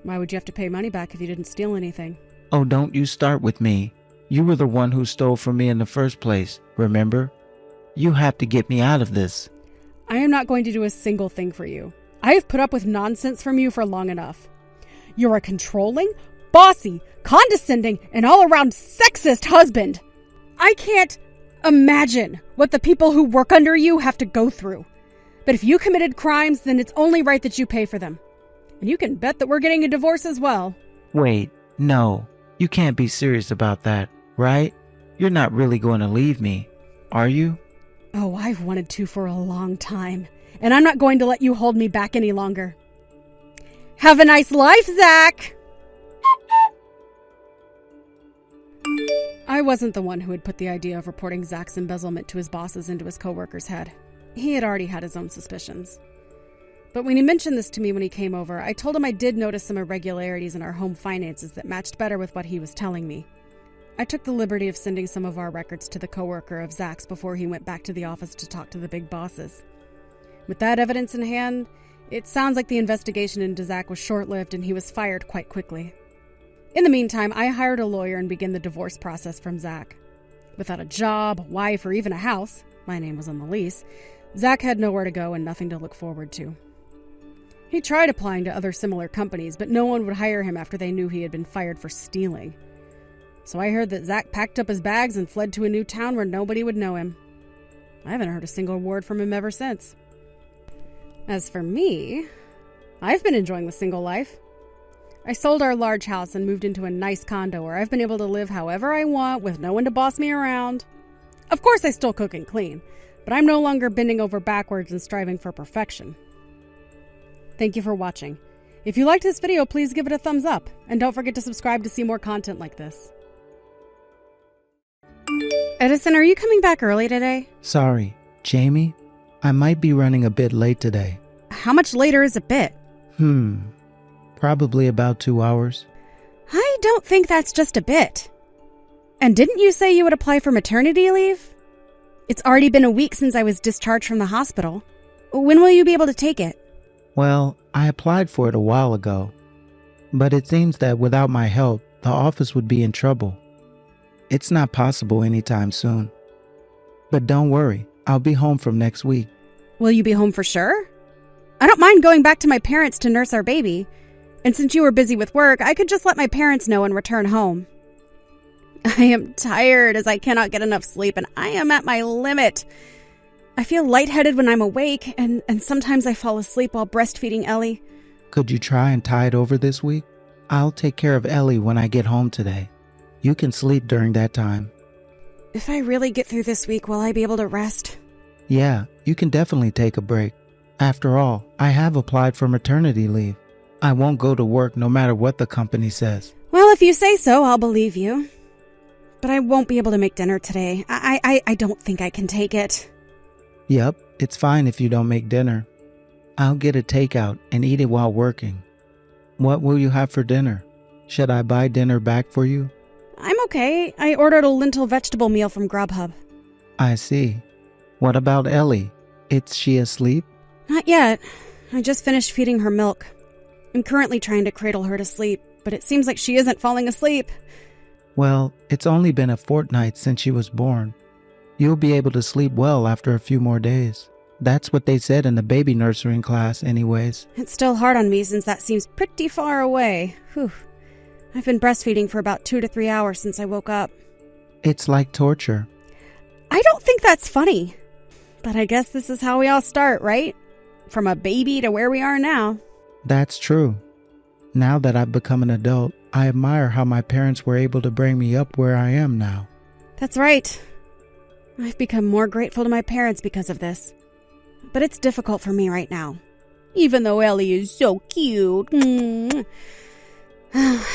Why would you have to pay money back if you didn't steal anything? Oh, don't you start with me. You were the one who stole from me in the first place, remember? You have to get me out of this. I am not going to do a single thing for you. I have put up with nonsense from you for long enough. You're a controlling, bossy, condescending, and all-around sexist husband. I can't imagine what the people who work under you have to go through. But if you committed crimes, then it's only right that you pay for them. And you can bet that we're getting a divorce as well. Wait, no. You can't be serious about that, right? You're not really going to leave me, are you? Oh, I've wanted to for a long time. And I'm not going to let you hold me back any longer. Have a nice life, Zach! I wasn't the one who had put the idea of reporting Zach's embezzlement to his bosses into his coworker's head. He had already had his own suspicions. But when he mentioned this to me when he came over, I told him I did notice some irregularities in our home finances that matched better with what he was telling me. I took the liberty of sending some of our records to the coworker of Zach's before he went back to the office to talk to the big bosses. With that evidence in hand, it sounds like the investigation into Zach was short-lived and he was fired quite quickly. In the meantime, I hired a lawyer and began the divorce process from Zach. Without a job, a wife, or even a house, my name was on the lease, Zach had nowhere to go and nothing to look forward to. He tried applying to other similar companies, but no one would hire him after they knew he had been fired for stealing. So I heard that Zach packed up his bags and fled to a new town where nobody would know him. I haven't heard a single word from him ever since. As for me, I've been enjoying the single life. I sold our large house and moved into a nice condo where I've been able to live however I want with no one to boss me around. Of course, I still cook and clean, but I'm no longer bending over backwards and striving for perfection. Thank you for watching. If you liked this video, please give it a thumbs up, and don't forget to subscribe to see more content like this. Edison, are you coming back early today? Sorry, Jamie? I might be running a bit late today. How much later is a bit? Probably about 2 hours. I don't think that's just a bit. And didn't you say you would apply for maternity leave? It's already been a week since I was discharged from the hospital. When will you be able to take it? Well, I applied for it a while ago, but it seems that without my help, the office would be in trouble. It's not possible anytime soon. But don't worry, I'll be home from next week. Will you be home for sure? I don't mind going back to my parents to nurse our baby. And since you were busy with work, I could just let my parents know and return home. I am tired as I cannot get enough sleep, and I am at my limit. I feel lightheaded when I'm awake, and sometimes I fall asleep while breastfeeding Ellie. Could you try and tide over this week? I'll take care of Ellie when I get home today. You can sleep during that time. If I really get through this week, will I be able to rest? Yeah, you can definitely take a break. After all, I have applied for maternity leave. I won't go to work no matter what the company says. Well, if you say so, I'll believe you. But I won't be able to make dinner today. I don't think I can take it. Yep, it's fine if you don't make dinner. I'll get a takeout and eat it while working. What will you have for dinner? Should I buy dinner back for you? I'm okay. I ordered a lentil vegetable meal from Grubhub. I see. What about Ellie? Is she asleep? Not yet. I just finished feeding her milk. I'm currently trying to cradle her to sleep, but it seems like she isn't falling asleep. Well, it's only been a fortnight since she was born. You'll be able to sleep well after a few more days. That's what they said in the baby nursery class anyways. It's still hard on me since that seems pretty far away. Whew. I've been breastfeeding for about 2 to 3 hours since I woke up. It's like torture. I don't think that's funny. But I guess this is how we all start, right? From a baby to where we are now. That's true. Now that I've become an adult, I admire how my parents were able to bring me up where I am now. That's right. I've become more grateful to my parents because of this. But it's difficult for me right now. Even though Ellie is so cute. I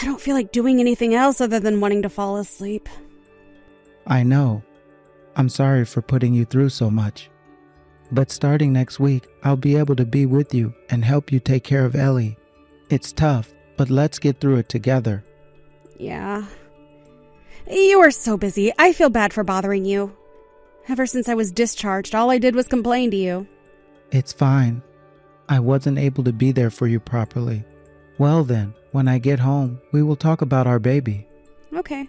don't feel like doing anything else other than wanting to fall asleep. I know. I'm sorry for putting you through so much. But starting next week, I'll be able to be with you and help you take care of Ellie. It's tough, but let's get through it together. Yeah. You are so busy. I feel bad for bothering you. Ever since I was discharged, all I did was complain to you. It's fine. I wasn't able to be there for you properly. Well then, when I get home, we will talk about our baby. Okay.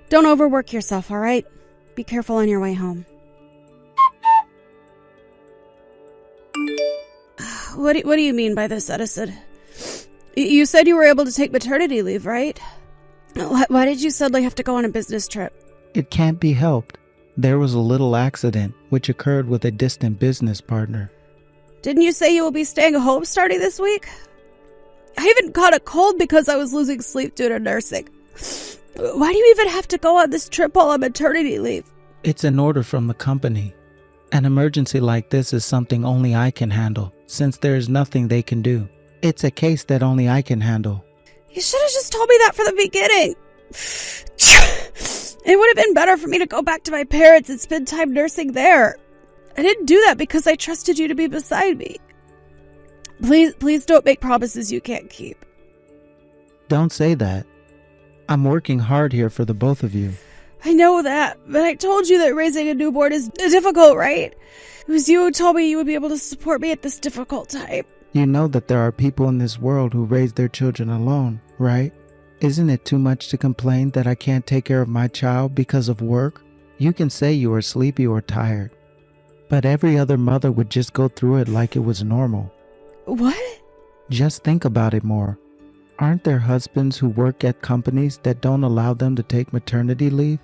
Don't overwork yourself, all right? Be careful on your way home. What do you mean by this, Edison? You said you were able to take maternity leave, right? Why did you suddenly have to go on a business trip? It can't be helped. There was a little accident which occurred with a distant business partner. Didn't you say you will be staying home starting this week? I even caught a cold because I was losing sleep due to nursing. Why do you even have to go on this trip while on maternity leave? It's an order from the company. An emergency like this is something only I can handle, since there is nothing they can do. It's a case that only I can handle. You should have just told me that from the beginning. It would have been better for me to go back to my parents and spend time nursing there. I didn't do that because I trusted you to be beside me. Please don't make promises you can't keep. Don't say that. I'm working hard here for the both of you. I know that, but I told you that raising a newborn is difficult, right? It was you who told me you would be able to support me at this difficult time. You know that there are people in this world who raise their children alone, right? Isn't it too much to complain that I can't take care of my child because of work? You can say you are sleepy or tired, but every other mother would just go through it like it was normal. What? Just think about it more. Aren't there husbands who work at companies that don't allow them to take maternity leave?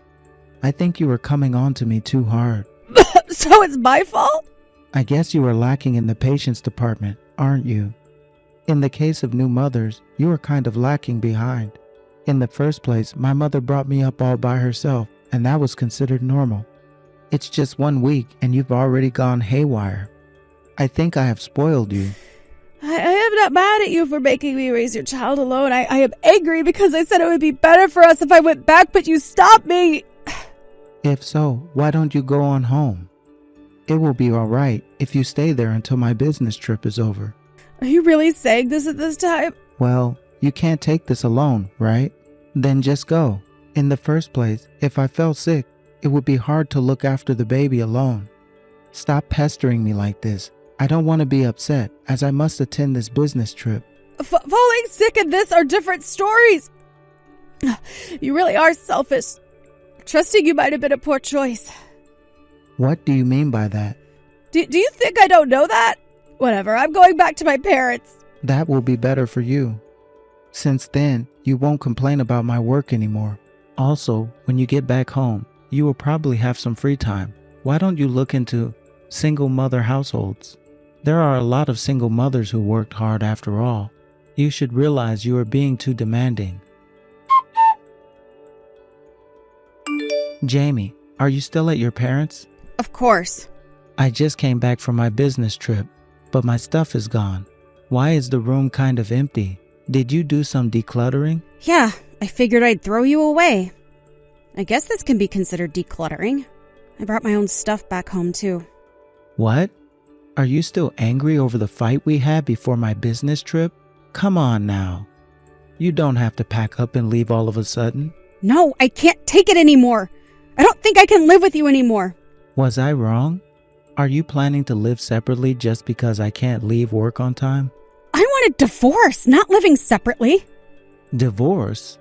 I think you are coming on to me too hard. So it's my fault? I guess you are lacking in the patience department, aren't you? In the case of new mothers, you are kind of lacking behind. In the first place, my mother brought me up all by herself, and that was considered normal. It's just 1 week, and you've already gone haywire. I think I have spoiled you. I am not mad at you for making me raise your child alone. I am angry because I said it would be better for us if I went back, but you stopped me. If so, why don't you go on home? It will be all right if you stay there until my business trip is over. Are you really saying this at this time? Well, you can't take this alone, right? Then just go. In the first place, if I fell sick, it would be hard to look after the baby alone. Stop pestering me like this. I don't want to be upset, as I must attend this business trip. Falling sick and this are different stories. You really are selfish. Trusting you might have been a poor choice. What do you mean by that? Do you think I don't know that? Whatever, I'm going back to my parents. That will be better for you. Since then, you won't complain about my work anymore. Also, when you get back home, you will probably have some free time. Why don't you look into single mother households? There are a lot of single mothers who worked hard after all. You should realize you are being too demanding. Jamie, are you still at your parents'? Of course. I just came back from my business trip, but my stuff is gone. Why is the room kind of empty? Did you do some decluttering? Yeah, I figured I'd throw you away. I guess this can be considered decluttering. I brought my own stuff back home too. What? Are you still angry over the fight we had before my business trip? Come on now. You don't have to pack up and leave all of a sudden. No, I can't take it anymore. I don't think I can live with you anymore. Was I wrong? Are you planning to live separately just because I can't leave work on time? I want a divorce, not living separately. Divorce?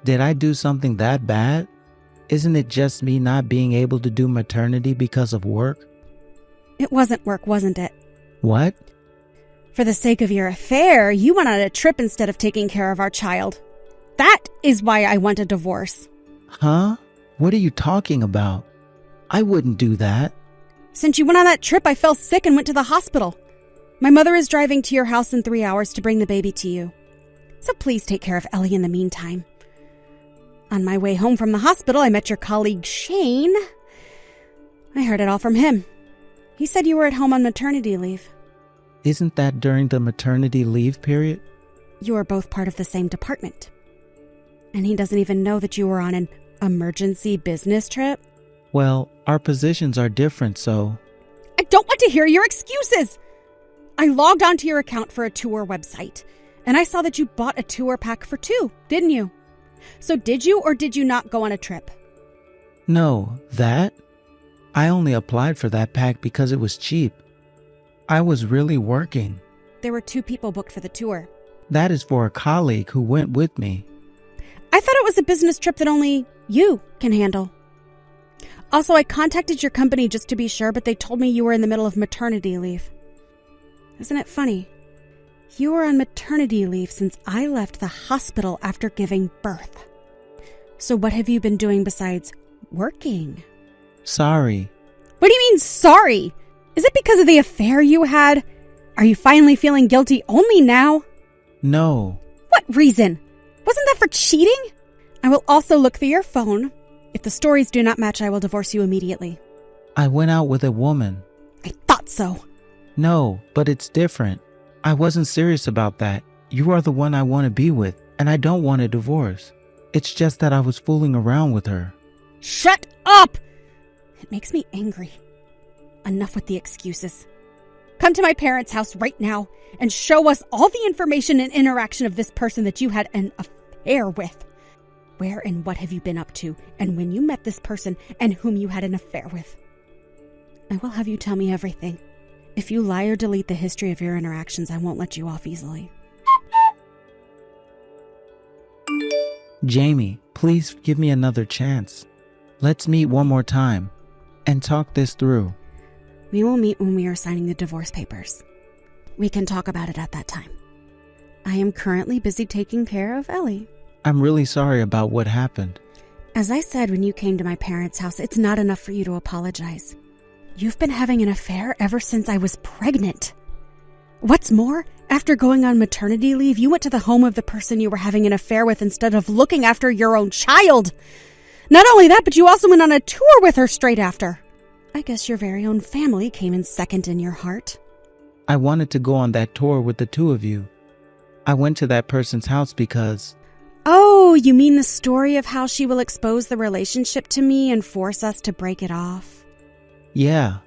Did I do something that bad? Isn't it just me not being able to do maternity because of work? It wasn't work, wasn't it? What? For the sake of your affair, you went on a trip instead of taking care of our child. That is why I want a divorce. Huh? What are you talking about? I wouldn't do that. Since you went on that trip, I fell sick and went to the hospital. My mother is driving to your house in 3 hours to bring the baby to you. So please take care of Ellie in the meantime. On my way home from the hospital, I met your colleague Shane. I heard it all from him. He said you were at home on maternity leave. Isn't that during the maternity leave period? You are both part of the same department. And he doesn't even know that you were on an emergency business trip? Well, our positions are different, so... I don't want to hear your excuses! I logged onto your account for a tour website, and I saw that you bought a tour pack for 2, didn't you? So did you or did you not go on a trip? No, that? I only applied for that pack because it was cheap. I was really working. There were 2 people booked for the tour. That is for a colleague who went with me. I thought it was a business trip that only you can handle. Also, I contacted your company just to be sure, but they told me you were in the middle of maternity leave. Isn't it funny? You were on maternity leave since I left the hospital after giving birth. So what have you been doing besides working? Sorry. What do you mean, sorry? Is it because of the affair you had? Are you finally feeling guilty only now? No. What reason? Wasn't that for cheating? I will also look through your phone. If the stories do not match, I will divorce you immediately. I went out with a woman. I thought so. No, but it's different. I wasn't serious about that. You are the one I want to be with, and I don't want a divorce. It's just that I was fooling around with her. Shut up! It makes me angry. Enough with the excuses. Come to my parents' house right now and show us all the information and interaction of this person that you had an affair with. Where and what have you been up to, and when you met this person and whom you had an affair with? I will have you tell me everything. If you lie or delete the history of your interactions, I won't let you off easily. Jamie, please give me another chance. Let's meet one more time and talk this through. We will meet when we are signing the divorce papers. We can talk about it at that time. I am currently busy taking care of Ellie. I'm really sorry about what happened. As I said when you came to my parents' house, it's not enough for you to apologize. You've been having an affair ever since I was pregnant. What's more, after going on maternity leave, you went to the home of the person you were having an affair with instead of looking after your own child. Not only that, but you also went on a tour with her straight after. I guess your very own family came in second in your heart. I wanted to go on that tour with the 2 of you. I went to that person's house because... Oh, you mean the story of how she will expose the relationship to me and force us to break it off? Yeah.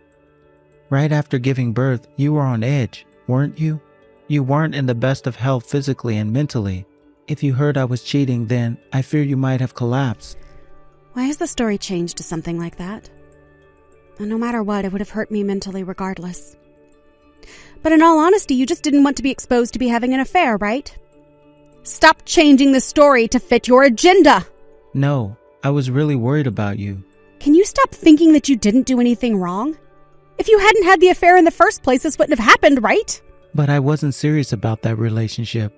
Right after giving birth, you were on edge, weren't you? You weren't in the best of health physically and mentally. If you heard I was cheating, then I fear you might have collapsed. Why has the story changed to something like that? And no matter what, it would have hurt me mentally regardless. But in all honesty, you just didn't want to be exposed to be having an affair, right? Stop changing the story to fit your agenda. No, I was really worried about you. Can you stop thinking that you didn't do anything wrong? If you hadn't had the affair in the first place, this wouldn't have happened, right? But I wasn't serious about that relationship.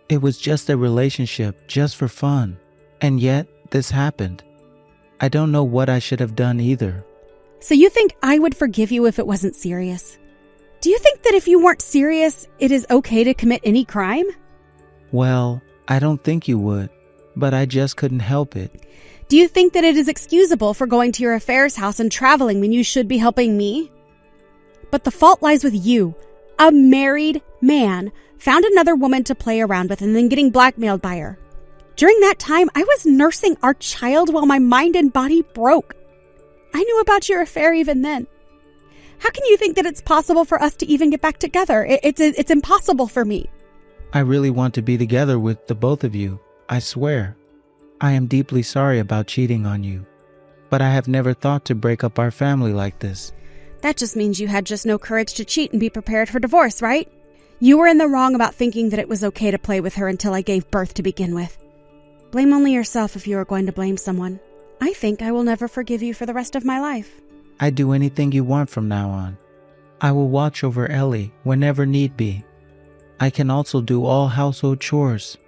It was just a relationship, just for fun. And yet, this happened. I don't know what I should have done either. So you think I would forgive you if it wasn't serious? Do you think that if you weren't serious, it is okay to commit any crime? Well, I don't think you would, but I just couldn't help it. Do you think that it is excusable for going to your affairs house and traveling when you should be helping me? But the fault lies with you. A married man found another woman to play around with and then getting blackmailed by her. During that time, I was nursing our child while my mind and body broke. I knew about your affair even then. How can you think that it's possible for us to even get back together? It's impossible for me. I really want to be together with the both of you, I swear. I am deeply sorry about cheating on you, but I have never thought to break up our family like this. That just means you had just no courage to cheat and be prepared for divorce, right? You were in the wrong about thinking that it was okay to play with her until I gave birth to begin with. Blame only yourself if you are going to blame someone. I think I will never forgive you for the rest of my life. I'd do anything you want from now on. I will watch over Ellie whenever need be. I can also do all household chores.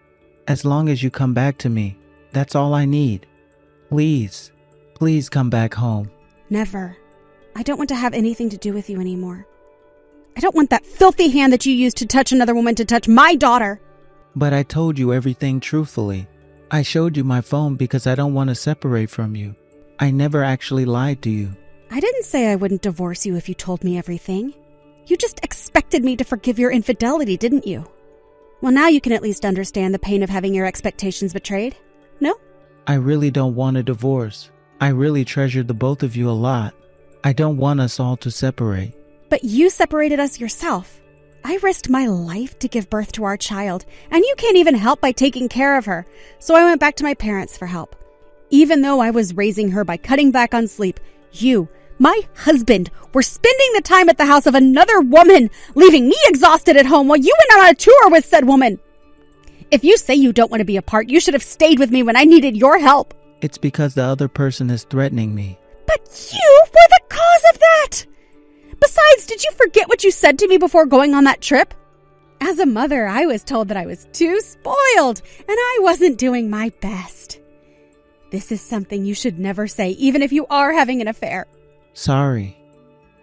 As long as you come back to me, that's all I need. Please, please come back home. Never. I don't want to have anything to do with you anymore. I don't want that filthy hand that you used to touch another woman to touch my daughter. But I told you everything truthfully. I showed you my phone because I don't want to separate from you. I never actually lied to you. I didn't say I wouldn't divorce you if you told me everything. You just expected me to forgive your infidelity, didn't you? Well, now you can at least understand the pain of having your expectations betrayed. No? I really don't want a divorce. I really treasure the both of you a lot. I don't want us all to separate. But you separated us yourself. I risked my life to give birth to our child, and you can't even help by taking care of her. So I went back to my parents for help. Even though I was raising her by cutting back on sleep, you, my husband, were spending the time at the house of another woman, leaving me exhausted at home while you went on a tour with said woman. If you say you don't want to be apart, you should have stayed with me when I needed your help. It's because the other person is threatening me. But you were the cause of that! Besides, did you forget what you said to me before going on that trip? As a mother, I was told that I was too spoiled, and I wasn't doing my best. This is something you should never say, even if you are having an affair. Sorry.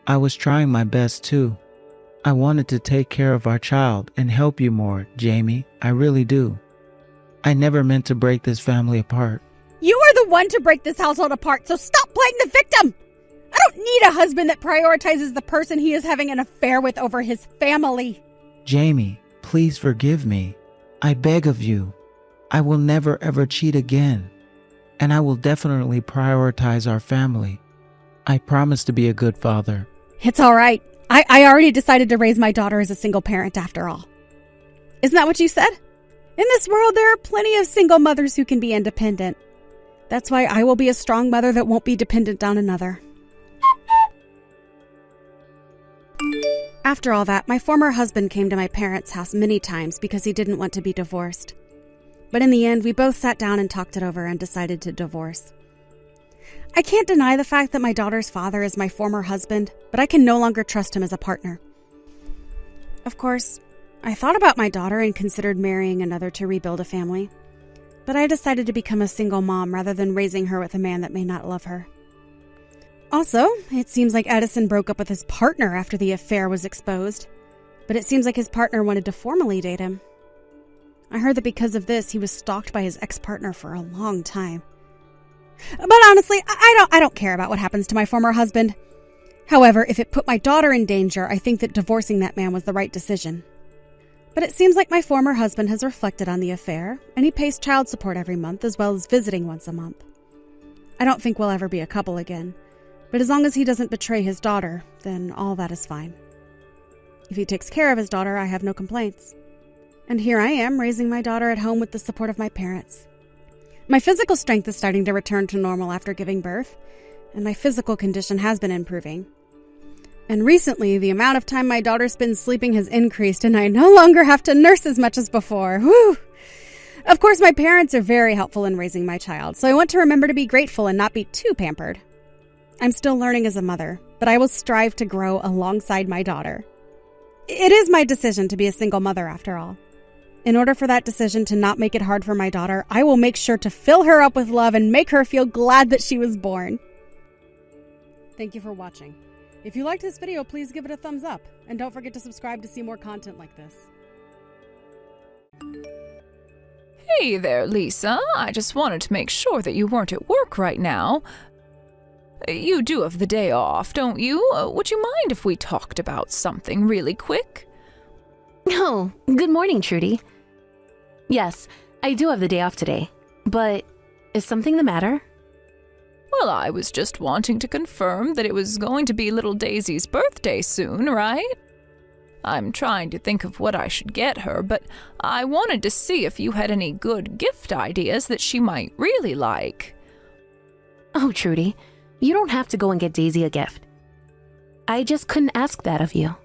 I was trying my best too. I wanted to take care of our child and help you more, Jamie. I really do. I never meant to break this family apart. You are the one to break this household apart, so stop playing the victim! I don't need a husband that prioritizes the person he is having an affair with over his family. Jamie, please forgive me. I beg of you. I will never ever cheat again. And I will definitely prioritize our family. I promise to be a good father. It's all right. I already decided to raise my daughter as a single parent after all. Isn't that what you said? In this world, there are plenty of single mothers who can be independent. That's why I will be a strong mother that won't be dependent on another. After all that, my former husband came to my parents' house many times because he didn't want to be divorced. But in the end, we both sat down and talked it over and decided to divorce. I can't deny the fact that my daughter's father is my former husband, but I can no longer trust him as a partner. Of course, I thought about my daughter and considered marrying another to rebuild a family, but I decided to become a single mom rather than raising her with a man that may not love her. Also, it seems like Edison broke up with his partner after the affair was exposed, but it seems like his partner wanted to formally date him. I heard that because of this, he was stalked by his ex-partner for a long time. But honestly, I don't care about what happens to my former husband. However, if it put my daughter in danger, I think that divorcing that man was the right decision. But it seems like my former husband has reflected on the affair, and he pays child support every month as well as visiting once a month. I don't think we'll ever be a couple again, but as long as he doesn't betray his daughter, then all that is fine. If he takes care of his daughter, I have no complaints. And here I am, raising my daughter at home with the support of my parents. My physical strength is starting to return to normal after giving birth, and my physical condition has been improving. And recently, the amount of time my daughter spends sleeping has increased, and I no longer have to nurse as much as before. Whew! Of course, my parents are very helpful in raising my child, so I want to remember to be grateful and not be too pampered. I'm still learning as a mother, but I will strive to grow alongside my daughter. It is my decision to be a single mother, after all. In order for that decision to not make it hard for my daughter, I will make sure to fill her up with love and make her feel glad that she was born. Thank you for watching. If you liked this video, please give it a thumbs up, and don't forget to subscribe to see more content like this. Hey there, Lisa. I just wanted to make sure that you weren't at work right now. You do have the day off, don't you? Would you mind if we talked about something really quick? Oh, good morning, Trudy. Yes, I do have the day off today, but is something the matter? Well, I was just wanting to confirm that it was going to be little Daisy's birthday soon, right? I'm trying to think of what I should get her, but I wanted to see if you had any good gift ideas that she might really like. Oh, Trudy, you don't have to go and get Daisy a gift. I just couldn't ask that of you.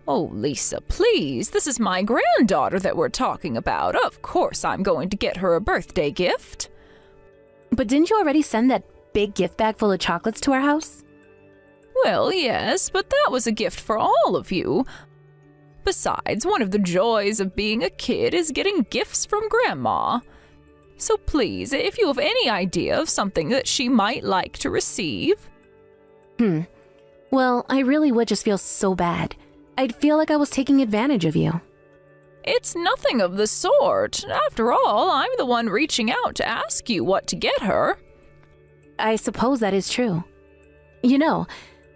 Oh, Lisa, please, this is my granddaughter that we're talking about. Of course I'm going to get her a birthday gift. But didn't you already send that big gift bag full of chocolates to our house? Well, yes, but that was a gift for all of you. Besides, one of the joys of being a kid is getting gifts from Grandma. So please, if you have any idea of something that she might like to receive. Well, I really would just feel so bad. I'd feel like I was taking advantage of you. It's nothing of the sort. After all, I'm the one reaching out to ask you what to get her. I suppose that is true. You know,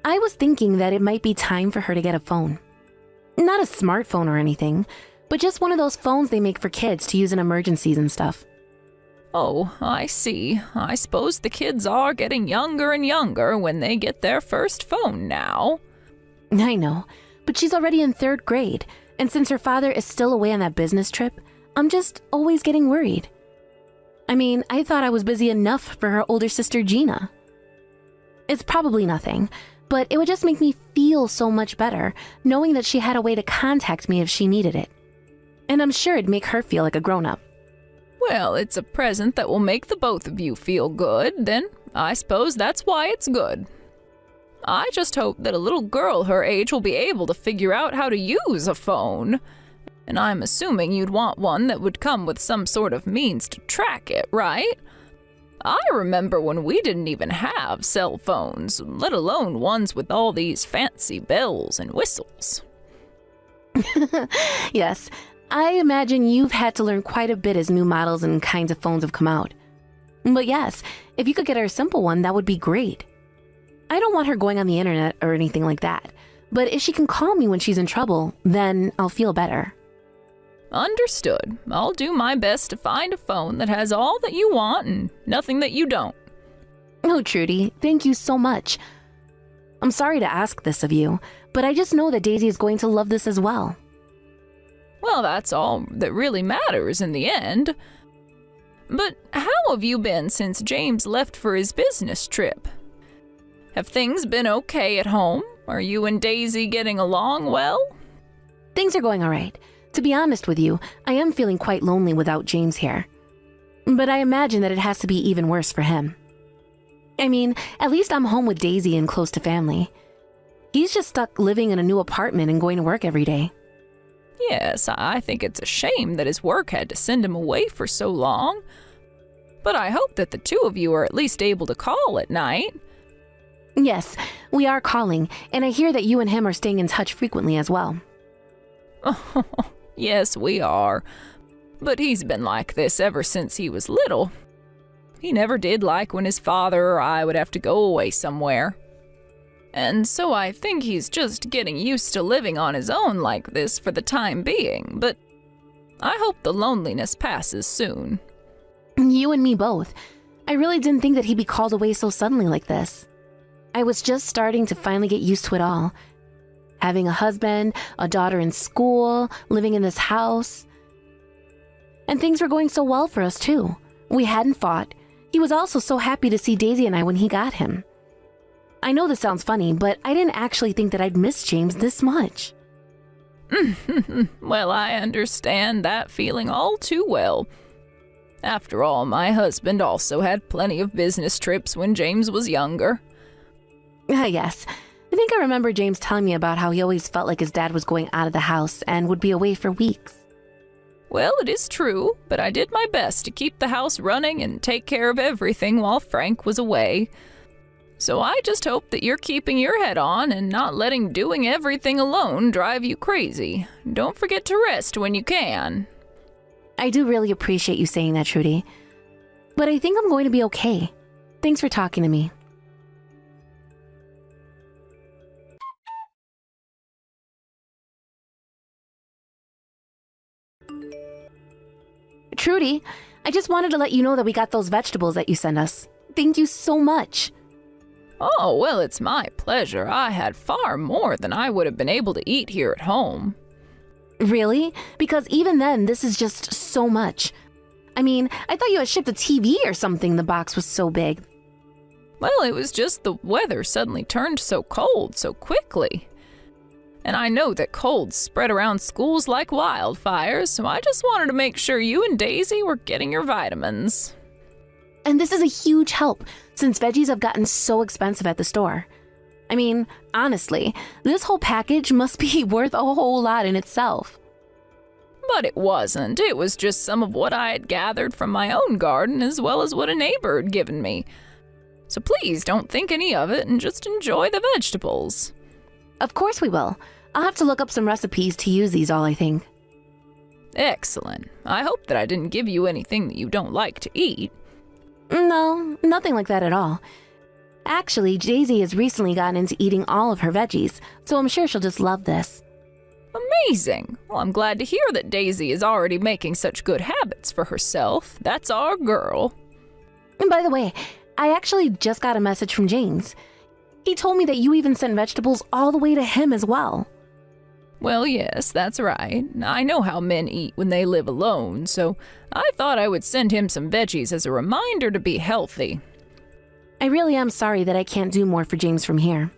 I was thinking that it might be time for her to get a phone. Not a smartphone or anything, but just one of those phones they make for kids to use in emergencies and stuff. Oh, I see. I suppose the kids are getting younger and younger when they get their first phone now. I know, but she's already in 3rd grade, and since her father is still away on that business trip, I'm just always getting worried. I mean, I thought I was busy enough for her older sister Gina. It's probably nothing, but it would just make me feel so much better knowing that she had a way to contact me if she needed it. And I'm sure it'd make her feel like a grown-up. Well, it's a present that will make the both of you feel good, then I suppose that's why it's good. I just hope that a little girl her age will be able to figure out how to use a phone. And I'm assuming you'd want one that would come with some sort of means to track it, right? I remember when we didn't even have cell phones, let alone ones with all these fancy bells and whistles. Yes, I imagine you've had to learn quite a bit as new models and kinds of phones have come out. But yes, if you could get her a simple one, that would be great. I don't want her going on the internet or anything like that, but if she can call me when she's in trouble, then I'll feel better. Understood. I'll do my best to find a phone that has all that you want and nothing that you don't. Oh, Trudy, thank you so much. I'm sorry to ask this of you, but I just know that Daisy is going to love this as well. Well, that's all that really matters in the end. But how have you been since James left for his business trip? Have things been okay at home? Are you and Daisy getting along well? Things are going all right. To be honest with you, I am feeling quite lonely without James here. But I imagine that it has to be even worse for him. I mean, at least I'm home with Daisy and close to family. He's just stuck living in a new apartment and going to work every day. Yes, I think it's a shame that his work had to send him away for so long. But I hope that the two of you are at least able to call at night. Yes, we are calling, and I hear that you and him are staying in touch frequently as well. Oh, yes, we are. But he's been like this ever since he was little. He never did like when his father or I would have to go away somewhere. And so I think he's just getting used to living on his own like this for the time being, but I hope the loneliness passes soon. You and me both. I really didn't think that he'd be called away so suddenly like this. I was just starting to finally get used to it all. Having a husband, a daughter in school, living in this house. And things were going so well for us too. We hadn't fought. He was also so happy to see Daisy and I when he got him. I know this sounds funny, but I didn't actually think that I'd miss James this much. Well, I understand that feeling all too well. After all, my husband also had plenty of business trips when James was younger. Yes. I think I remember James telling me about how he always felt like his dad was going out of the house and would be away for weeks. Well, it is true, but I did my best to keep the house running and take care of everything while Frank was away. So I just hope that you're keeping your head on and not letting doing everything alone drive you crazy. Don't forget to rest when you can. I do really appreciate you saying that, Trudy. But I think I'm going to be okay. Thanks for talking to me. Trudy, I just wanted to let you know that we got those vegetables that you sent us. Thank you so much. Oh, well, it's my pleasure. I had far more than I would have been able to eat here at home. Really? Because even then, this is just so much. I mean, I thought you had shipped a TV or something, the box was so big. Well, it was just the weather suddenly turned so cold so quickly. And I know that colds spread around schools like wildfires, so I just wanted to make sure you and Daisy were getting your vitamins. And this is a huge help, since veggies have gotten so expensive at the store. I mean, honestly, this whole package must be worth a whole lot in itself. But it wasn't. It was just some of what I had gathered from my own garden as well as what a neighbor had given me. So please don't think any of it and just enjoy the vegetables. Of course we will. I'll have to look up some recipes to use these all, I think. Excellent. I hope that I didn't give you anything that you don't like to eat. No, nothing like that at all. Actually, Daisy has recently gotten into eating all of her veggies, so I'm sure she'll just love this. Amazing. Well, I'm glad to hear that Daisy is already making such good habits for herself. That's our girl. And by the way, I actually just got a message from James. He told me that you even sent vegetables all the way to him as well. Well, yes, that's right. I know how men eat when they live alone, so I thought I would send him some veggies as a reminder to be healthy. I really am sorry that I can't do more for James from here.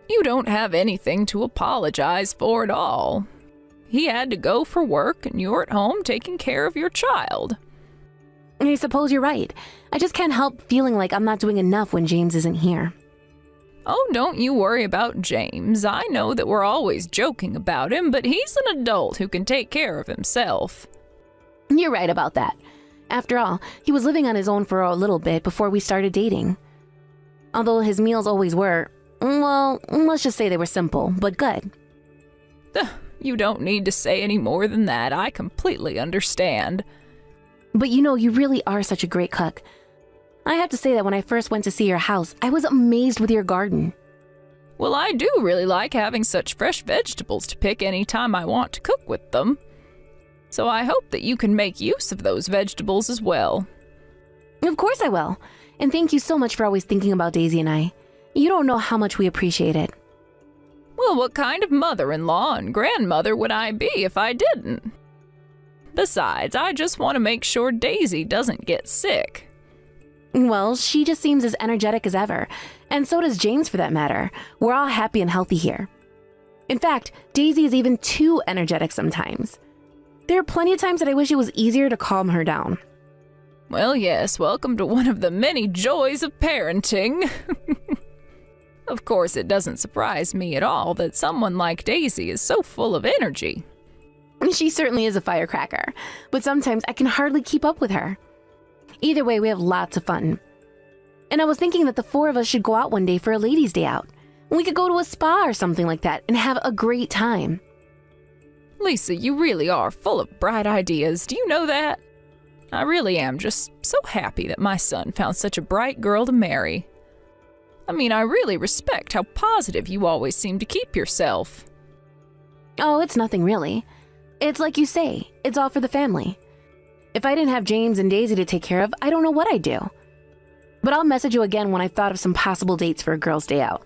You don't have anything to apologize for at all. He had to go for work, and you're at home taking care of your child. I suppose you're right. I just can't help feeling like I'm not doing enough when James isn't here. Oh, don't you worry about James. I know that we're always joking about him, but he's an adult who can take care of himself. You're right about that. After all, he was living on his own for a little bit before we started dating. Although his meals always were, well, let's just say they were simple, but good. You don't need to say any more than that. I completely understand. But you really are such a great cook. I have to say that when I first went to see your house, I was amazed with your garden. Well, I do really like having such fresh vegetables to pick any time I want to cook with them. So I hope that you can make use of those vegetables as well. Of course I will. And thank you so much for always thinking about Daisy and I. You don't know how much we appreciate it. Well, what kind of mother-in-law and grandmother would I be if I didn't? Besides, I just want to make sure Daisy doesn't get sick. Well, she just seems as energetic as ever, and so does James for that matter. We're all happy and healthy here. In fact, Daisy is even too energetic sometimes. There are plenty of times that I wish it was easier to calm her down. Well, yes, welcome to one of the many joys of parenting. Of course, it doesn't surprise me at all that someone like Daisy is so full of energy. She certainly is a firecracker, but sometimes I can hardly keep up with her. Either way, we have lots of fun. And I was thinking that the four of us should go out one day for a ladies' day out. We could go to a spa or something like that and have a great time. Lisa, you really are full of bright ideas. Do you know that? I really am just so happy that my son found such a bright girl to marry. I mean, I really respect how positive you always seem to keep yourself. Oh, it's nothing really. It's like you say, it's all for the family. If I didn't have James and Daisy to take care of, I don't know what I'd do. But I'll message you again when I've thought of some possible dates for a girls' day out.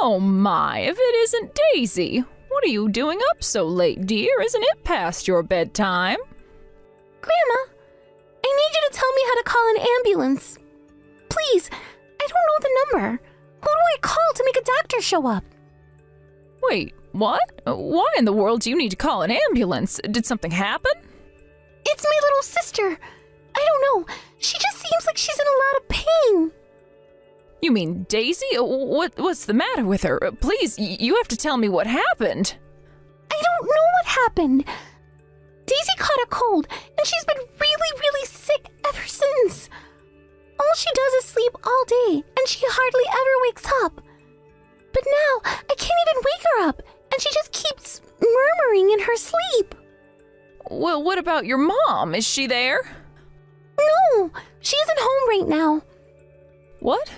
Oh my, if it isn't Daisy! What are you doing up so late, dear? Isn't it past your bedtime? Grandma, I need you to tell me how to call an ambulance. Please, I don't know the number. Who do I call to make a doctor show up? Wait, what? Why in the world do you need to call an ambulance? Did something happen? It's my little sister. I don't know. She just seems like she's in a lot of pain. You mean Daisy? What's the matter with her? Please, you have to tell me what happened. I don't know what happened. Daisy caught a cold, and she's been really sick ever since. All she does is sleep all day, and she hardly ever wakes up. But now, I can't even wake her up, and she just keeps murmuring in her sleep. Well, what about your mom? Is she there? No, she isn't home right now. What?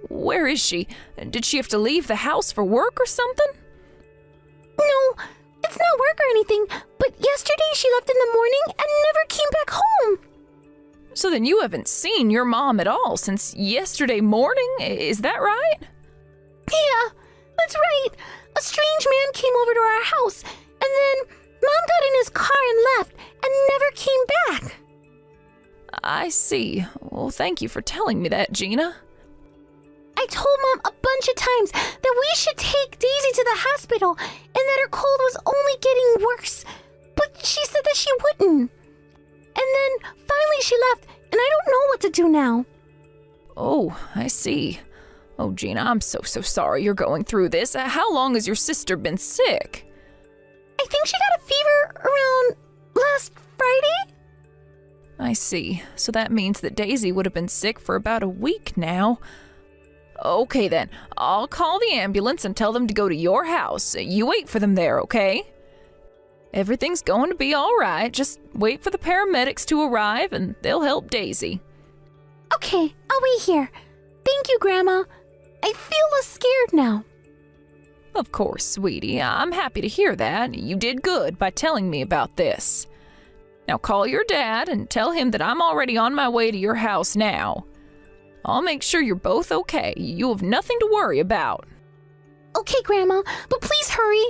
Where is she? Did she have to leave the house for work or something? No, it's not work or anything, but yesterday she left in the morning and never came back home. So then you haven't seen your mom at all since yesterday morning, is that right? Yeah, that's right. A strange man came over to our house, and then Mom got in his car and left, and never came back. I see. Well, thank you for telling me that, Gina. I told Mom a bunch of times that we should take Daisy to the hospital, and that her cold was only getting worse, but she said that she wouldn't. And then finally she left, and I don't know what to do now. Oh, I see. Oh, Gina, I'm so sorry you're going through this. How long has your sister been sick? I think she got a fever around last Friday. I see. So that means that Daisy would have been sick for about a week now. Okay then, I'll call the ambulance and tell them to go to your house. You wait for them there, okay? Everything's going to be all right. Just wait for the paramedics to arrive and they'll help Daisy. Okay, I'll wait here. Thank you, Grandma. I feel less scared now. Of course, sweetie. I'm happy to hear that. You did good by telling me about this. Now call your dad and tell him that I'm already on my way to your house now. I'll make sure you're both okay. You have nothing to worry about. Okay, Grandma, but please hurry.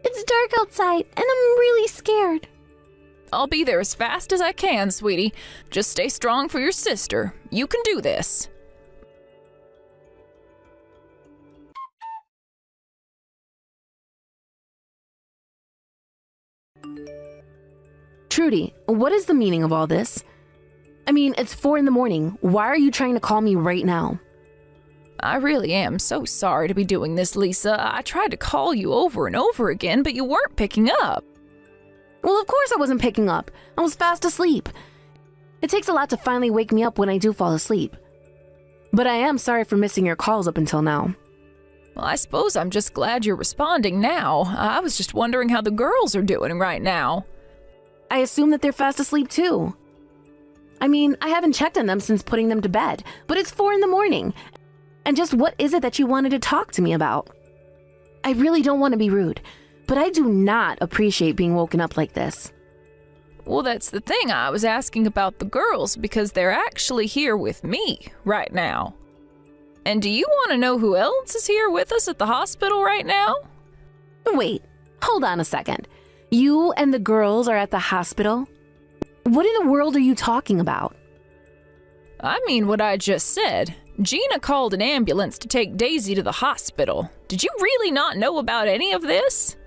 It's dark outside, and I'm really scared. I'll be there as fast as I can, sweetie. Just stay strong for your sister. You can do this. Trudy, what is the meaning of all this? I mean, it's 4 a.m. Why are you trying to call me right now? I really am so sorry to be doing this, Lisa. I tried to call you over and over again, but you weren't picking up. Well, of course I wasn't picking up. I was fast asleep. It takes a lot to finally wake me up when I do fall asleep. But I am sorry for missing your calls up until now. Well, I suppose I'm just glad you're responding now. I was just wondering how the girls are doing right now. I assume that they're fast asleep too. I mean, I haven't checked on them since putting them to bed, but it's 4 a.m. And just what is it that you wanted to talk to me about? I really don't want to be rude, but I do not appreciate being woken up like this. Well, that's the thing. I was asking about the girls because they're actually here with me right now. And do you want to know who else is here with us at the hospital right now? Wait, hold on a second. You and the girls are at the hospital? What in the world are you talking about? I mean what I just said. Gina called an ambulance to take Daisy to the hospital. Did you really not know about any of this?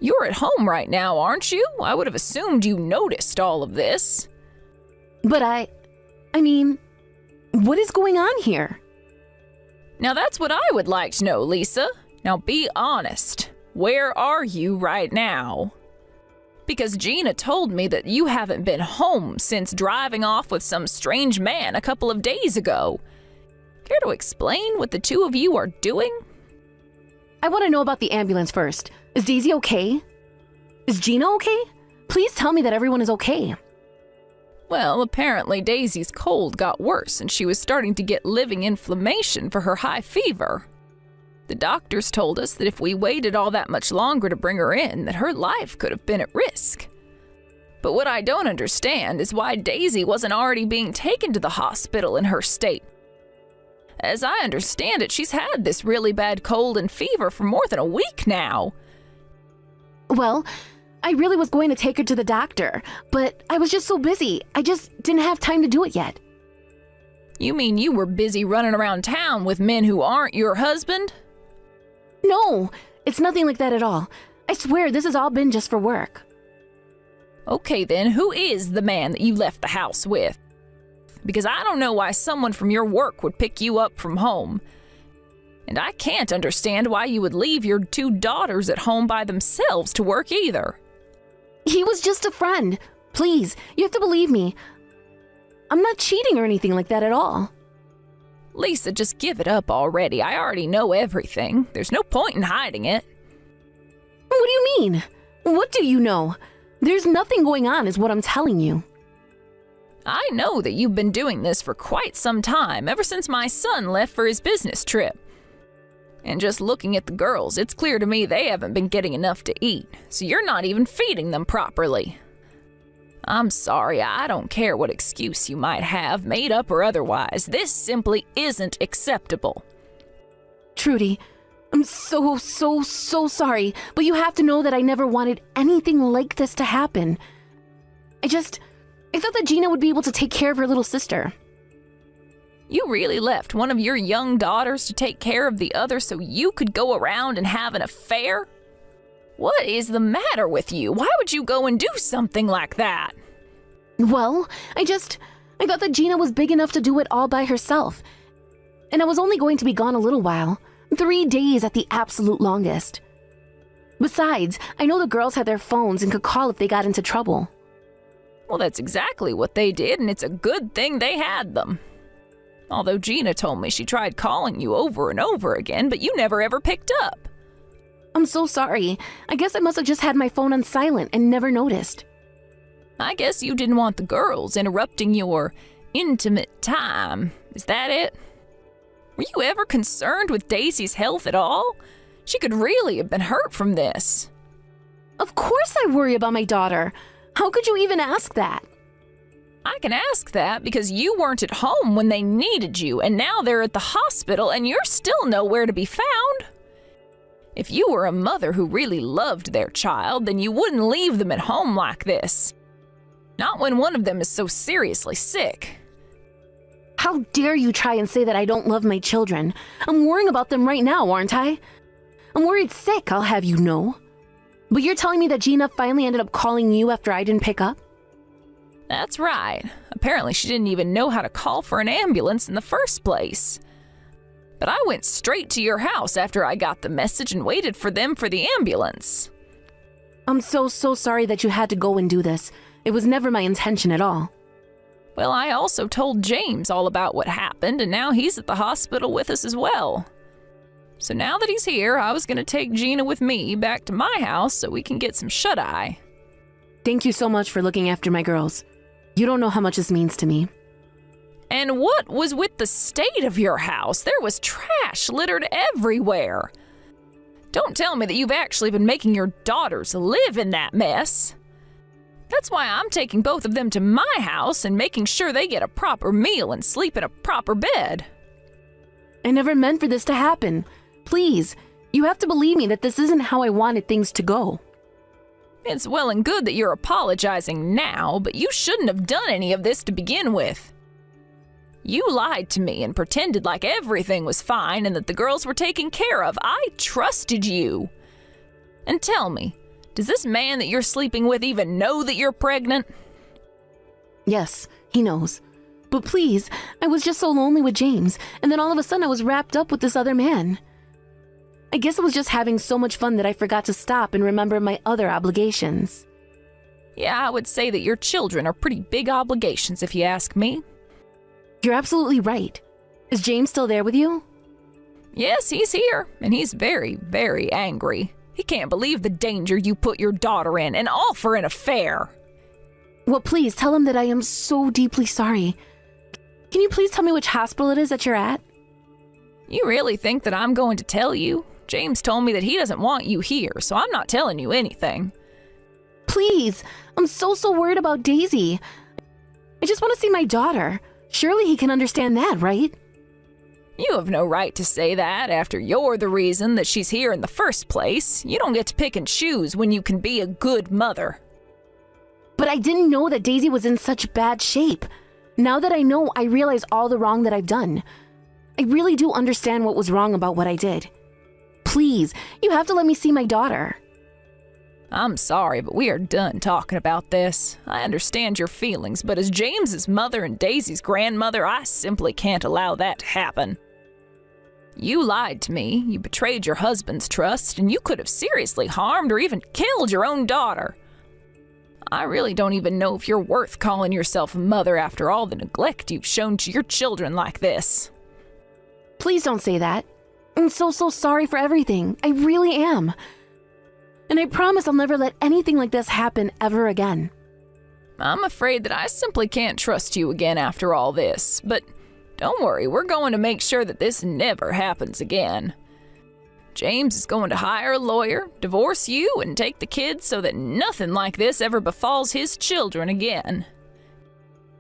You're at home right now, aren't you? I would have assumed you noticed all of this. But I mean, what is going on here? Now that's what I would like to know, Lisa. Now be honest. Where are you right now? Because Gina told me that you haven't been home since driving off with some strange man a couple of days ago. Care to explain what the two of you are doing? I want to know about the ambulance first. Is Daisy okay? Is Gina okay? Please tell me that everyone is okay. Well, apparently Daisy's cold got worse and she was starting to get living inflammation for her high fever. The doctors told us that if we waited all that much longer to bring her in, that her life could have been at risk. But what I don't understand is why Daisy wasn't already being taken to the hospital in her state. As I understand it, she's had this really bad cold and fever for more than a week now. Well, I really was going to take her to the doctor, but I was just so busy. I just didn't have time to do it yet. You mean you were busy running around town with men who aren't your husband? No, it's nothing like that at all. I swear this has all been just for work. Okay then, who is the man that you left the house with? Because I don't know why someone from your work would pick you up from home. And I can't understand why you would leave your 2 daughters at home by themselves to work either. He was just a friend. Please, you have to believe me. I'm not cheating or anything like that at all. Lisa, just give it up already. I already know everything. There's no point in hiding it. What do you mean? What do you know? There's nothing going on is what I'm telling you. I know that you've been doing this for quite some time, ever since my son left for his business trip. And just looking at the girls, it's clear to me they haven't been getting enough to eat, so you're not even feeding them properly. I'm sorry, I don't care what excuse you might have, made up or otherwise. This simply isn't acceptable. Trudy, I'm so sorry, but you have to know that I never wanted anything like this to happen. I thought that Gina would be able to take care of her little sister. You really left one of your young daughters to take care of the other so you could go around and have an affair? What is the matter with you? Why would you go and do something like that? Well, I thought that Gina was big enough to do it all by herself. And I was only going to be gone a little while. 3 days at the absolute longest. Besides, I know the girls had their phones and could call if they got into trouble. Well, that's exactly what they did, and it's a good thing they had them. Although Gina told me she tried calling you over and over again, but you never ever picked up. I'm so sorry. I guess I must have just had my phone on silent and never noticed. I guess you didn't want the girls interrupting your intimate time. Is that it? Were you ever concerned with Daisy's health at all? She could really have been hurt from this. Of course I worry about my daughter. How could you even ask that? I can ask that because you weren't at home when they needed you, and now they're at the hospital and you're still nowhere to be found. If you were a mother who really loved their child, then you wouldn't leave them at home like this. Not when one of them is so seriously sick. How dare you try and say that I don't love my children? I'm worrying about them right now, aren't I? I'm worried sick, I'll have you know. But you're telling me that Gina finally ended up calling you after I didn't pick up? That's right. Apparently she didn't even know how to call for an ambulance in the first place. But I went straight to your house after I got the message and waited for them for the ambulance. I'm so sorry that you had to go and do this. It was never my intention at all. Well, I also told James all about what happened, and now he's at the hospital with us as well. So now that he's here, I was going to take Gina with me back to my house so we can get some shut-eye. Thank you so much for looking after my girls. You don't know how much this means to me. And what was with the state of your house? There was trash littered everywhere. Don't tell me that you've actually been making your daughters live in that mess. That's why I'm taking both of them to my house and making sure they get a proper meal and sleep in a proper bed. I never meant for this to happen. Please, you have to believe me that this isn't how I wanted things to go. It's well and good that you're apologizing now, but you shouldn't have done any of this to begin with. You lied to me and pretended like everything was fine and that the girls were taken care of. I trusted you. And tell me, does this man that you're sleeping with even know that you're pregnant? Yes, he knows. But please, I was just so lonely with James, and then all of a sudden I was wrapped up with this other man. I guess I was just having so much fun that I forgot to stop and remember my other obligations. Yeah, I would say that your children are pretty big obligations if you ask me. You're absolutely right. Is James still there with you? Yes, he's here, and he's very, very angry. He can't believe the danger you put your daughter in, and all for an affair. Well, please tell him that I am so deeply sorry. Can you please tell me which hospital it is that you're at? You really think that I'm going to tell you? James told me that he doesn't want you here, so I'm not telling you anything. Please, I'm so worried about Daisy. I just want to see my daughter. Surely he can understand that, right? You have no right to say that after you're the reason that she's here in the first place. You don't get to pick and choose when you can be a good mother. But I didn't know that Daisy was in such bad shape. Now that I know, I realize all the wrong that I've done. I really do understand what was wrong about what I did. Please, you have to let me see my daughter. I'm sorry, but we are done talking about this. I understand your feelings, but as James's mother and Daisy's grandmother, I simply can't allow that to happen. You lied to me, you betrayed your husband's trust, and you could have seriously harmed or even killed your own daughter. I really don't even know if you're worth calling yourself a mother after all the neglect you've shown to your children like this. Please don't say that. I'm so sorry for everything. I really am. And I promise I'll never let anything like this happen ever again. I'm afraid that I simply can't trust you again after all this, but don't worry, we're going to make sure that this never happens again. James is going to hire a lawyer, divorce you, and take the kids so that nothing like this ever befalls his children again.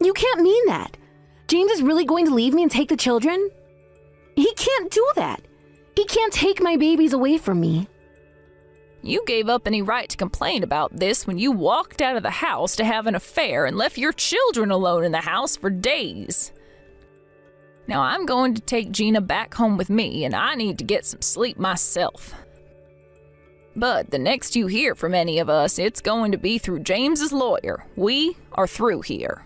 You can't mean that. James is really going to leave me and take the children? He can't do that. He can't take my babies away from me. You gave up any right to complain about this when you walked out of the house to have an affair and left your children alone in the house for days. Now I'm going to take Gina back home with me, and I need to get some sleep myself. But the next you hear from any of us, it's going to be through James's lawyer. We are through here.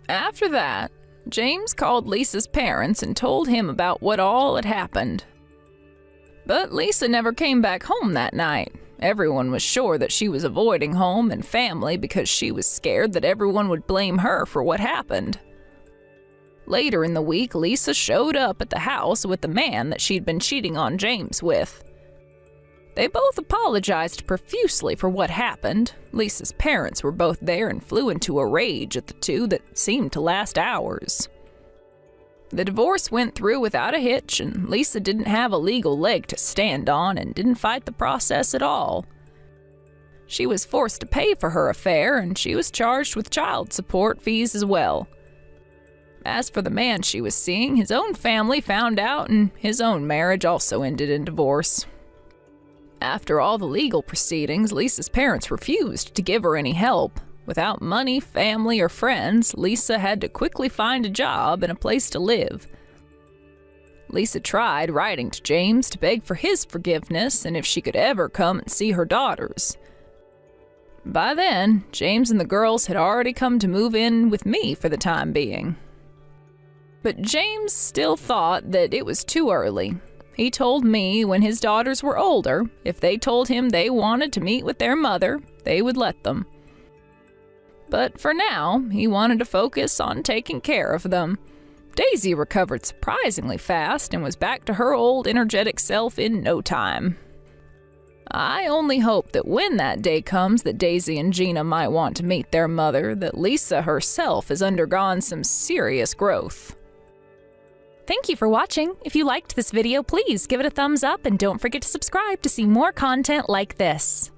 After that, James called Lisa's parents and told him about what all had happened. But Lisa never came back home that night. Everyone was sure that she was avoiding home and family because she was scared that everyone would blame her for what happened. Later in the week, Lisa showed up at the house with the man that she'd been cheating on James with. They both apologized profusely for what happened. Lisa's parents were both there and flew into a rage at the two that seemed to last hours. The divorce went through without a hitch, and Lisa didn't have a legal leg to stand on and didn't fight the process at all. She was forced to pay for her affair, and she was charged with child support fees as well. As for the man she was seeing, his own family found out, and his own marriage also ended in divorce. After all the legal proceedings, Lisa's parents refused to give her any help. Without money, family, or friends, Lisa had to quickly find a job and a place to live. Lisa tried writing to James to beg for his forgiveness and if she could ever come and see her daughters. By then, James and the girls had already come to move in with me for the time being. But James still thought that it was too early. He told me when his daughters were older, if they told him they wanted to meet with their mother, they would let them. But for now, he wanted to focus on taking care of them. Daisy recovered surprisingly fast and was back to her old energetic self in no time. I only hope that when that day comes that Daisy and Gina might want to meet their mother, that Lisa herself has undergone some serious growth. Thank you for watching. If you liked this video, please give it a thumbs up and don't forget to subscribe to see more content like this.